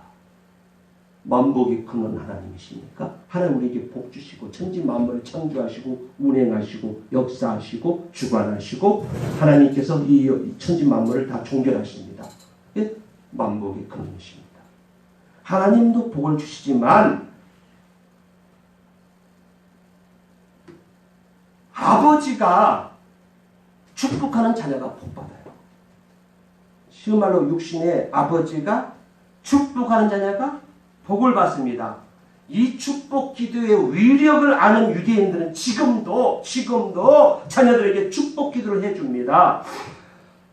만복의 근원 하나님이시니까 하나님 우리에게 복 주시고 천지 만물을 창조하시고 운행하시고 역사하시고 주관하시고 하나님께서 이 천지 만물을 다 종결하십니다. 예? 만복의 근원이십니다. 하나님도 복을 주시지만 아버지가 축복하는 자녀가 복받아요. 쉬운 말로 육신의 아버지가 축복하는 자녀가 복을 받습니다. 이 축복 기도의 위력을 아는 유대인들은 지금도 자녀들에게 축복 기도를 해줍니다.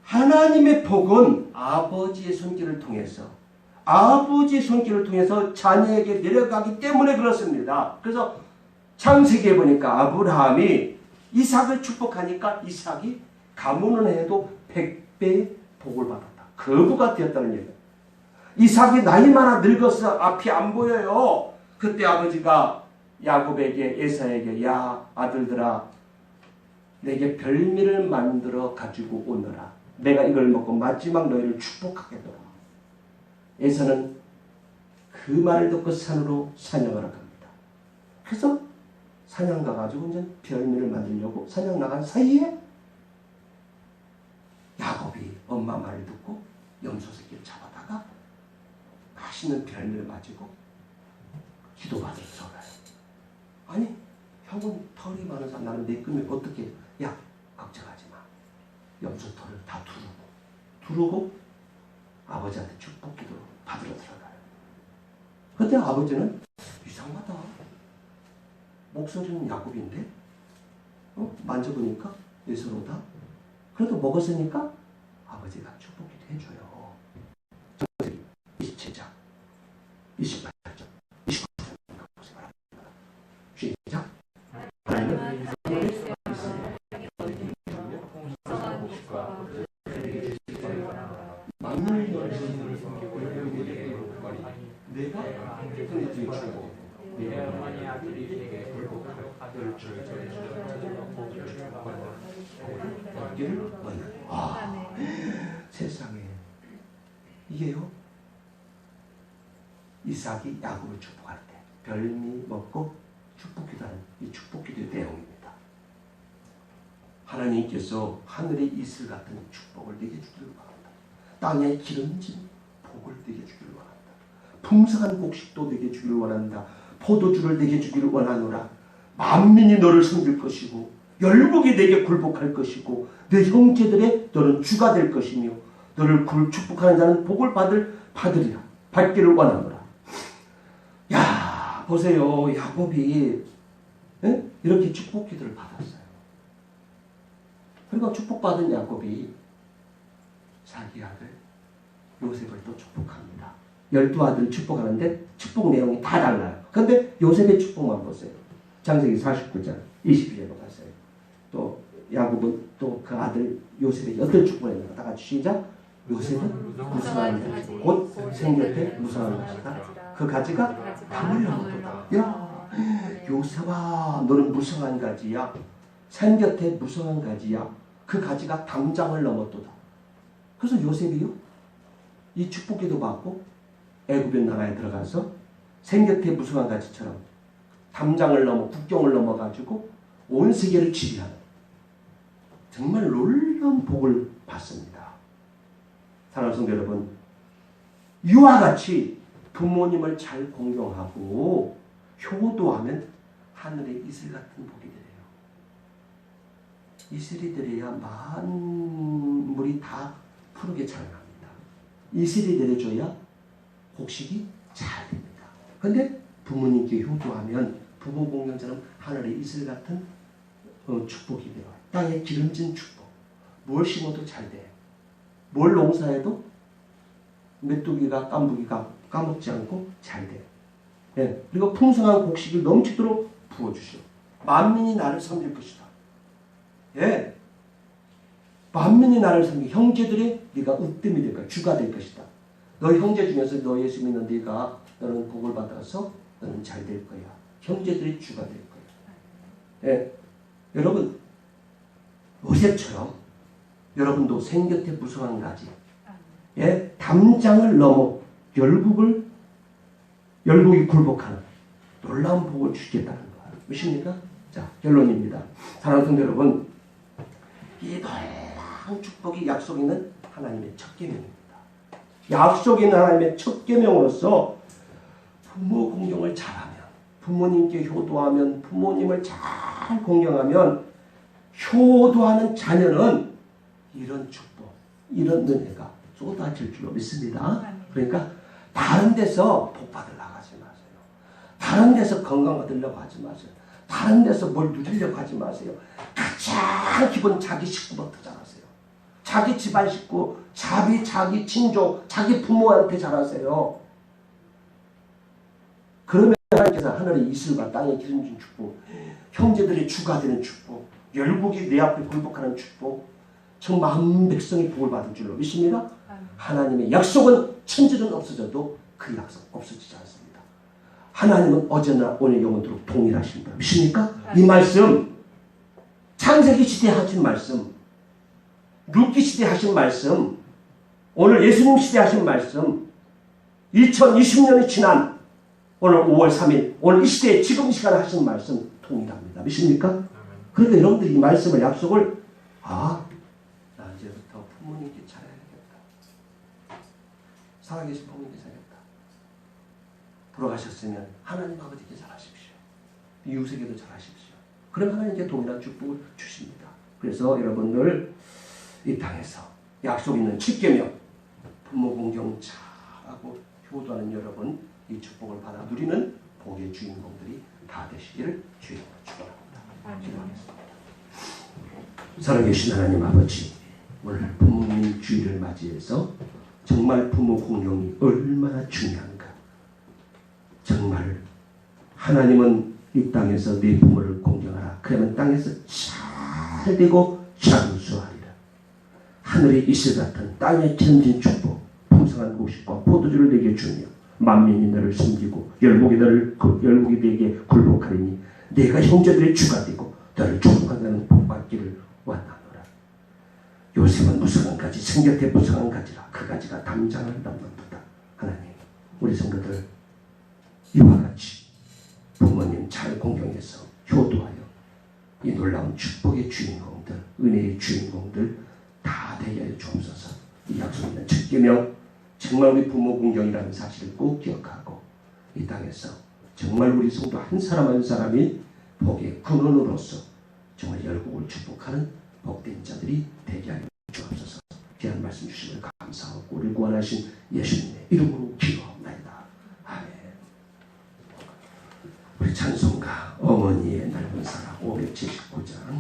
하나님의 복은 아버지의 손길을 통해서 자녀에게 내려가기 때문에 그렇습니다. 그래서 창세기에 보니까 아브라함이 이삭을 축복하니까 이삭이 가문은 해도 100배의 복을 받았다. 거부가 되었다는 얘기예요. 이삭이 나이 많아 늙어서 앞이 안 보여요. 그때 아버지가 야곱에게 에사에게 야 아들들아 내게 별미를 만들어 가지고 오너라. 내가 이걸 먹고 마지막 너희를 축복하겠노라. 에사는 그 말을 듣고 산으로 사냥하러 갑니다. 그래서 사냥 가가지고 이제 별미를 만들려고 사냥 나간 사이에 야곱이 엄마 말을 듣고 염소 새끼를 잡아다가 맛있는 별미를 맞이고 기도받으러 들어가요. 아니 형은 털이 많은 사람 나는 내 꿈이 어떻게 야 걱정하지 마. 염소 털을 다 두르고 아버지한테 축복 기도 받으러 들어가요. 그때 아버지는 이상하다. 목소리는 야곱인데 만져보니까 에서로다. 그래도 먹었으니까 아버지가 축복 기도 해줘요. 27장 28장 29장 보세요. 시작. 내가 그들에게 주고 내 어머니 아들에게 굴복하여 아들을 세상에 이게요. 이삭이 야곱을 축복할 때 별미 먹고 축복기도하는 이 축복기도의 내용입니다. 하나님께서 하늘의 이슬 같은 축복을 내게 주기를 바랍니다. 땅에 기름진 복을 내게 주기를 원합니다. 풍성한 곡식도 내게 주기를 원한다. 포도주를 내게 주기를 원하노라. 만민이 너를 섬길 것이고 열국이 내게 굴복할 것이고 내 형제들의 너는 주가 될 것이며 너를 축복하는 자는 복을 받기를 원하노라. 야 보세요. 야곱이 이렇게 축복 기도를 받았어요. 그리고 축복받은 야곱이 자기 아들 요셉을 또 축복합니다. 12아들을 축복하는데 축복 내용이 다 달라요. 그런데 요셉의 축복만 보세요. 창세기 49장 22절로 가세요. 또 야곱은 또 그 아들 요셉에게 어떤 축복을 했는가? 다 같이 시작. 요셉은 무성한 가지 곧 생겼대 무성한 가지다. 그 가지가 담을 넘었다. 야 요셉아 너는 무성한 가지야. 생겼대 무성한 가지야. 그 가지가 담장을 넘었도다. 그래서 요셉이요 이 축복기도 받고 애굽의 나라에 들어가서 생겼대 무성한 가지처럼 담장을 넘어 국경을 넘어가지고 온 세계를 지배하는 정말 놀라운 복을 받습니다. 사랑하는 성도 여러분, 이와 같이 부모님을 잘 공경하고 효도하면 하늘의 이슬 같은 복이 돼요. 이슬이 내려야 만물이 다 푸르게 자라납니다. 이슬이 내려줘야 곡식이 잘 됩니다. 그런데 부모님께 효도하면 부모 공경처럼 하늘의 이슬 같은 축복이 되어요. 땅에 기름진 축복. 뭘 심어도 잘 돼요. 뭘 농사해도 메뚜기가 깐부기가 까먹지 않고 잘 돼요. 예, 그리고 풍성한 곡식을 넘치도록 부어주시오. 만민이 나를 섬길 것이다. 예, 만민이 나를 섬길 형제들이 네가 으뜸이 될 거야. 주가 될 것이다. 너희 형제 중에서 너 예수 믿는 네가 너는 복을 받아서 너는 잘 될 거야. 형제들이 주가 될 거야. 예, 여러분 요셉처럼 여러분도 생곁에 무성한 가지, 예, 담장을 넘어 열국이 굴복하는 놀라운 복을 주겠다는 거예요. 무엇입니까? 자, 결론입니다. 사랑하는 성도 여러분, 이 놀라운 축복이 약속 있는 하나님의 첫 계명입니다. 약속 있는 하나님의 첫 계명으로서 부모 공경을 잘하면, 부모님께 효도하면, 부모님을 잘 공경하면 효도하는 자녀는 이런 축복, 이런 은혜가 쏟아질 줄로 믿습니다. 그러니까 다른 데서 복 받으려고 하지 마세요. 다른 데서 건강 얻으려고 하지 마세요. 다른 데서 뭘 누리려고 하지 마세요. 가장 기본 자기 식구부터 잘하세요. 자기 집안 식구, 자기 친족, 자기 부모한테 잘하세요. 그러면 하나님께서 하늘의 이슬과 땅의 기름진 축복, 형제들의 주가 되는 축복, 열국이 내 앞에 굴복하는 축복, 정말 만 백성이 복을 받을 줄로 믿습니다. 하나님의 약속은 천지는 없어져도 그 약속 없어지지 않습니다. 하나님은 어제나 오늘 영원토록 동일하십니다. 믿습니까? 이 말씀, 창세기 시대에 하신 말씀, 룻기 시대에 하신 말씀, 오늘 예수님 시대에 하신 말씀, 2020년이 지난 오늘 5월 3일 오늘 이 시대에 지금 이 시간에 하신 말씀 동일합니다. 믿습니까? 그러니까 여러분들이 이 말씀을 약속을 나 이제부터 부모님께 잘해야겠다. 살아계신 부모님께 잘해야겠다. 돌아가셨으면 하나님 아버지께 잘하십시오. 이웃에게도 잘하십시오. 그럼 하나님께 동일한 축복을 주십니다. 그래서 여러분들 이 땅에서 약속 있는 10계명 부모 공경 잘하고 효도하는 여러분, 이 축복을 받아 누리는 복의 주인공들이 다 되시기를 주님으로 축원합니다. 기도하겠습니다. 살아계신 하나님 아버지, 오늘 부모님 주일을 맞이해서 정말 부모 공경이 얼마나 중요한가. 정말 하나님은 이 땅에서 네 부모를 공경하라. 그러면 땅에서 잘 되고 장수하리라. 하늘의 이슬 같은 땅의 기름진 축복, 풍성한 곡식과 포도주를 내게 주며 만민이 너를 섬기고 열국이 내게 굴복하리니 내가 형제들의 주가 되고 너를 축복한다는 복받기를 원하노라. 요셉은 무성한 가지, 생곁에 무성한 가지라. 그 가지가 담장을 넘는도다. 하나님, 우리 성도들 이와 같이 부모님 잘 공경해서 효도하여 이 놀라운 축복의 주인공들, 은혜의 주인공들 다 되게 하여 주옵소서. 이 약속 있는 첫 계명, 정말 우리 부모 공경이라는 사실을 꼭 기억하고 이 땅에서 정말 우리 성도 한 사람 한 사람이 복의 근원으로서 정말 열국을 축복하는 복된 자들이 되게 하여 주옵소서. 귀한 말씀 주심을 감사하고 우리 구원하신 예수님의 이름으로 기도합니다. 아멘. 우리 찬송가 어머니의 넓은 사랑 579장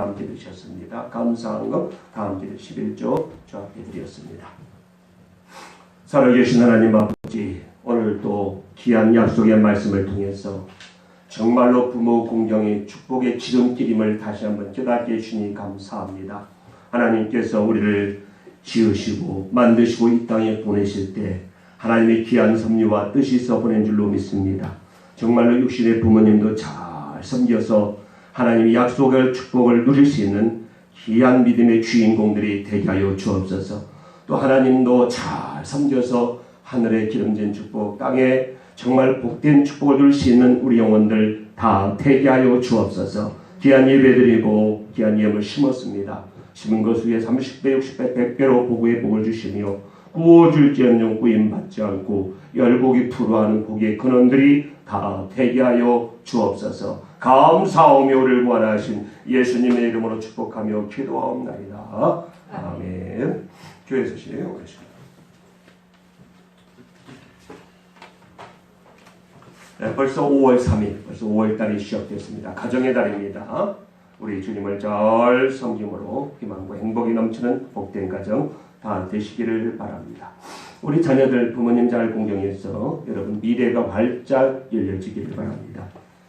함께 드셨습니다. 감사한 것 다 함께 11조 주 앞에 드렸습니다. 살아계신 하나님 아버지, 오늘 또 귀한 약속의 말씀을 통해서 정말로 부모 공경의 축복의 지름길임을 다시 한번 깨닫게 해주니 감사합니다. 하나님께서 우리를 지으시고 만드시고 이 땅에 보내실 때 하나님의 귀한 섭리와 뜻이 있어 보낸 줄로 믿습니다. 정말로 육신의 부모님도 잘 섬겨서 하나님의 약속의 축복을 누릴 수 있는 귀한 믿음의 주인공들이 되게 하여 주옵소서. 또 하나님도 잘 섬겨서 하늘의 기름진 축복, 땅에 정말 복된 축복을 누릴 수 있는 우리 영혼들 다 되게 하여 주옵소서. 귀한 예배드리고 귀한 예물 심었습니다. 심은 것 위에 30배, 60배, 100배로 보고의 복을 주시며 구워줄지언정 구임받지 않고 열복이 불어하는 복의 근원들이 다 되게 하여 주옵소서. 감사하며 우리를 구원하신 예수님의 이름으로 축복하며 기도하옵나이다. 아멘. 교회 서시에요. 네, 벌써 5월 3일, 벌써 5월달이 시작됐습니다. 가정의 달입니다. 우리 주님을 잘 섬김으로 희망과 행복이 넘치는 복된 가정 다 되시기를 바랍니다. 우리 자녀들 부모님 잘 공경해서 여러분 미래가 활짝 열려지기를 바랍니다.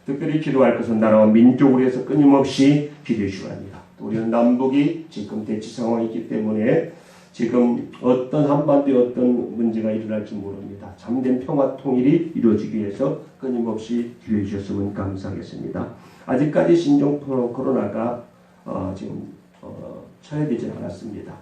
특별히 기도할 것은 나라와 민족을 위해서 끊임없이 기도해 주셔야 합니다. 우리는 남북이 지금 대치 상황이 있기 때문에 지금 어떤 한반도에 어떤 문제가 일어날지 모릅니다. 참된 평화 통일이 이루어지기 위해서 끊임없이 기도해 주셨으면 감사하겠습니다. 아직까지 신종 코로나가 지금 처해되지 않았습니다.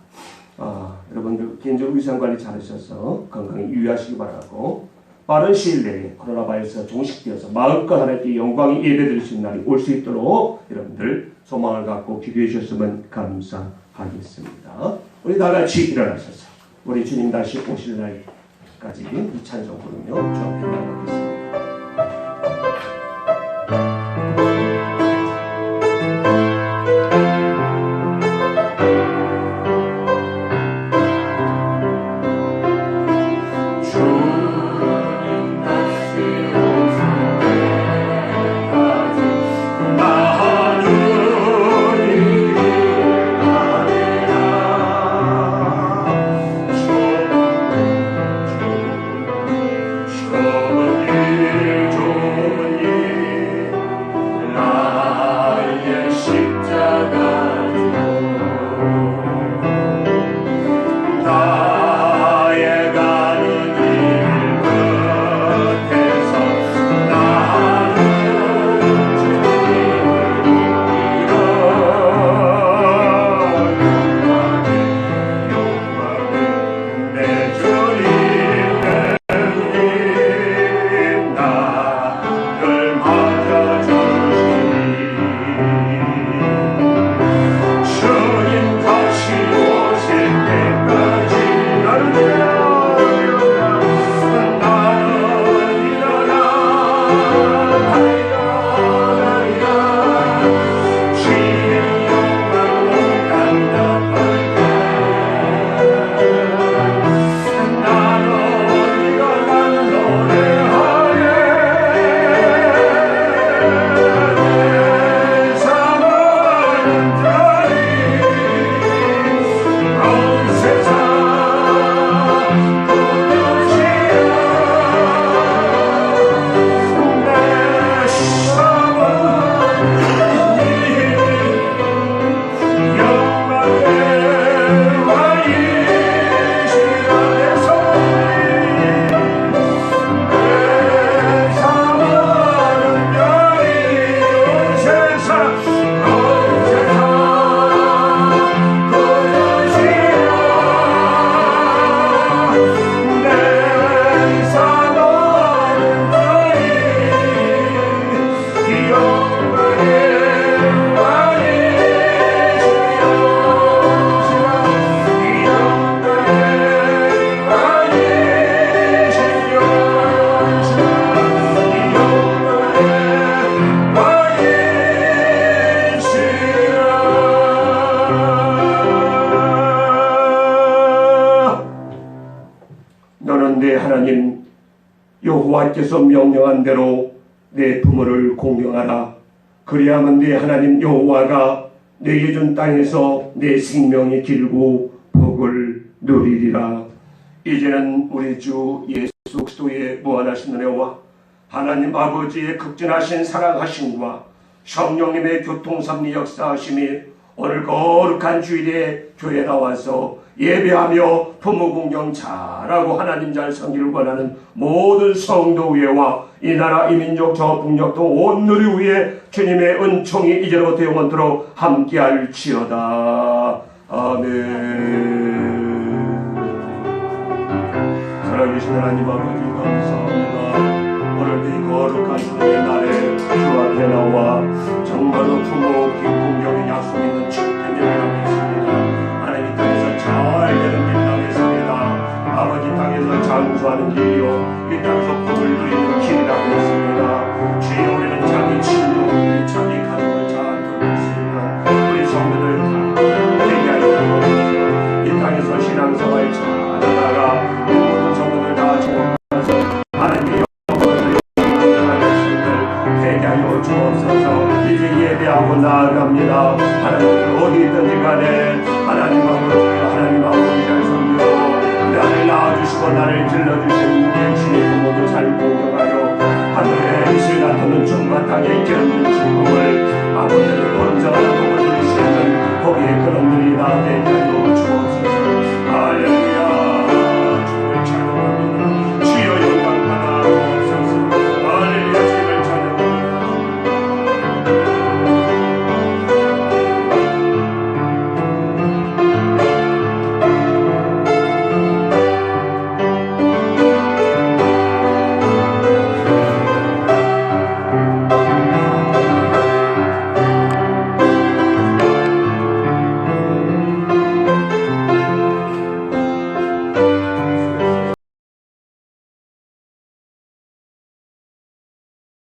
여러분들 개인적으로 위생관리 잘하셔서 건강에 유의하시기 바라고 빠른 시일 내에 코로나 바이러스가 종식되어서 마음껏 하나님께 영광의 예배드릴 수 있는 날이 올 수 있도록 여러분들 소망을 갖고 기도해 주셨으면 감사하겠습니다. 우리 다 같이 일어나셔서 우리 주님 다시 오실 날까지 이 찬송 부르며 주 앞에 나가겠습니다. 여호와께서 명령한 대로 내 부모를 공경하라. 그리하면 내 하나님 여호와가 내게 준 땅에서 내 생명이 길고 복을 누리리라. 이제는 우리 주 예수 그리스도의 무한하신 은혜와 하나님 아버지의 극진하신 사랑하심과 성령님의 교통섭리 역사하심이 오늘 거룩한 주일에 교회 나와서 예배하며 부모 공경 잘하고 하나님 잘 섬기를 원하는 모든 성도 위에와 이 나라 이 민족 저 북녘도 온 누리 위에 주님의 은총이 이제로부터 영원토록 함께할지어다. 아멘. 살아계신 하나님 아버지 감사합니다. 오늘 이 거룩한 주님의 날에 주 앞에 나와 정말로 부모 공경의 약속 있는 축복을 하고 있습니다. 하나님 땅에서 잘 되는 길 나겠습니다. 아버지 땅에서 장수하는 길이요 이 땅에서 복을 누리는 길이라고 했습니다. 주여 우리는 자기 친구 자기 가족을 잘 돕고 있습니다. 우리 성도들 다 회개하여 주옵소서. 이 땅에서 신앙생활 잘하다가 우리 모든 성도들 다 정복해서 하나님의 영광을 하는 회개하여 주옵소서. 이제 예배하고 나아갑니다. 하나님 어디든지 간에 하나님하고 잘 섬기고 나를 낳아주시고 나를 길러주신 우리 주의 부모도 잘 공경하여 하늘에 이슬 같은 은총과 땅에 기름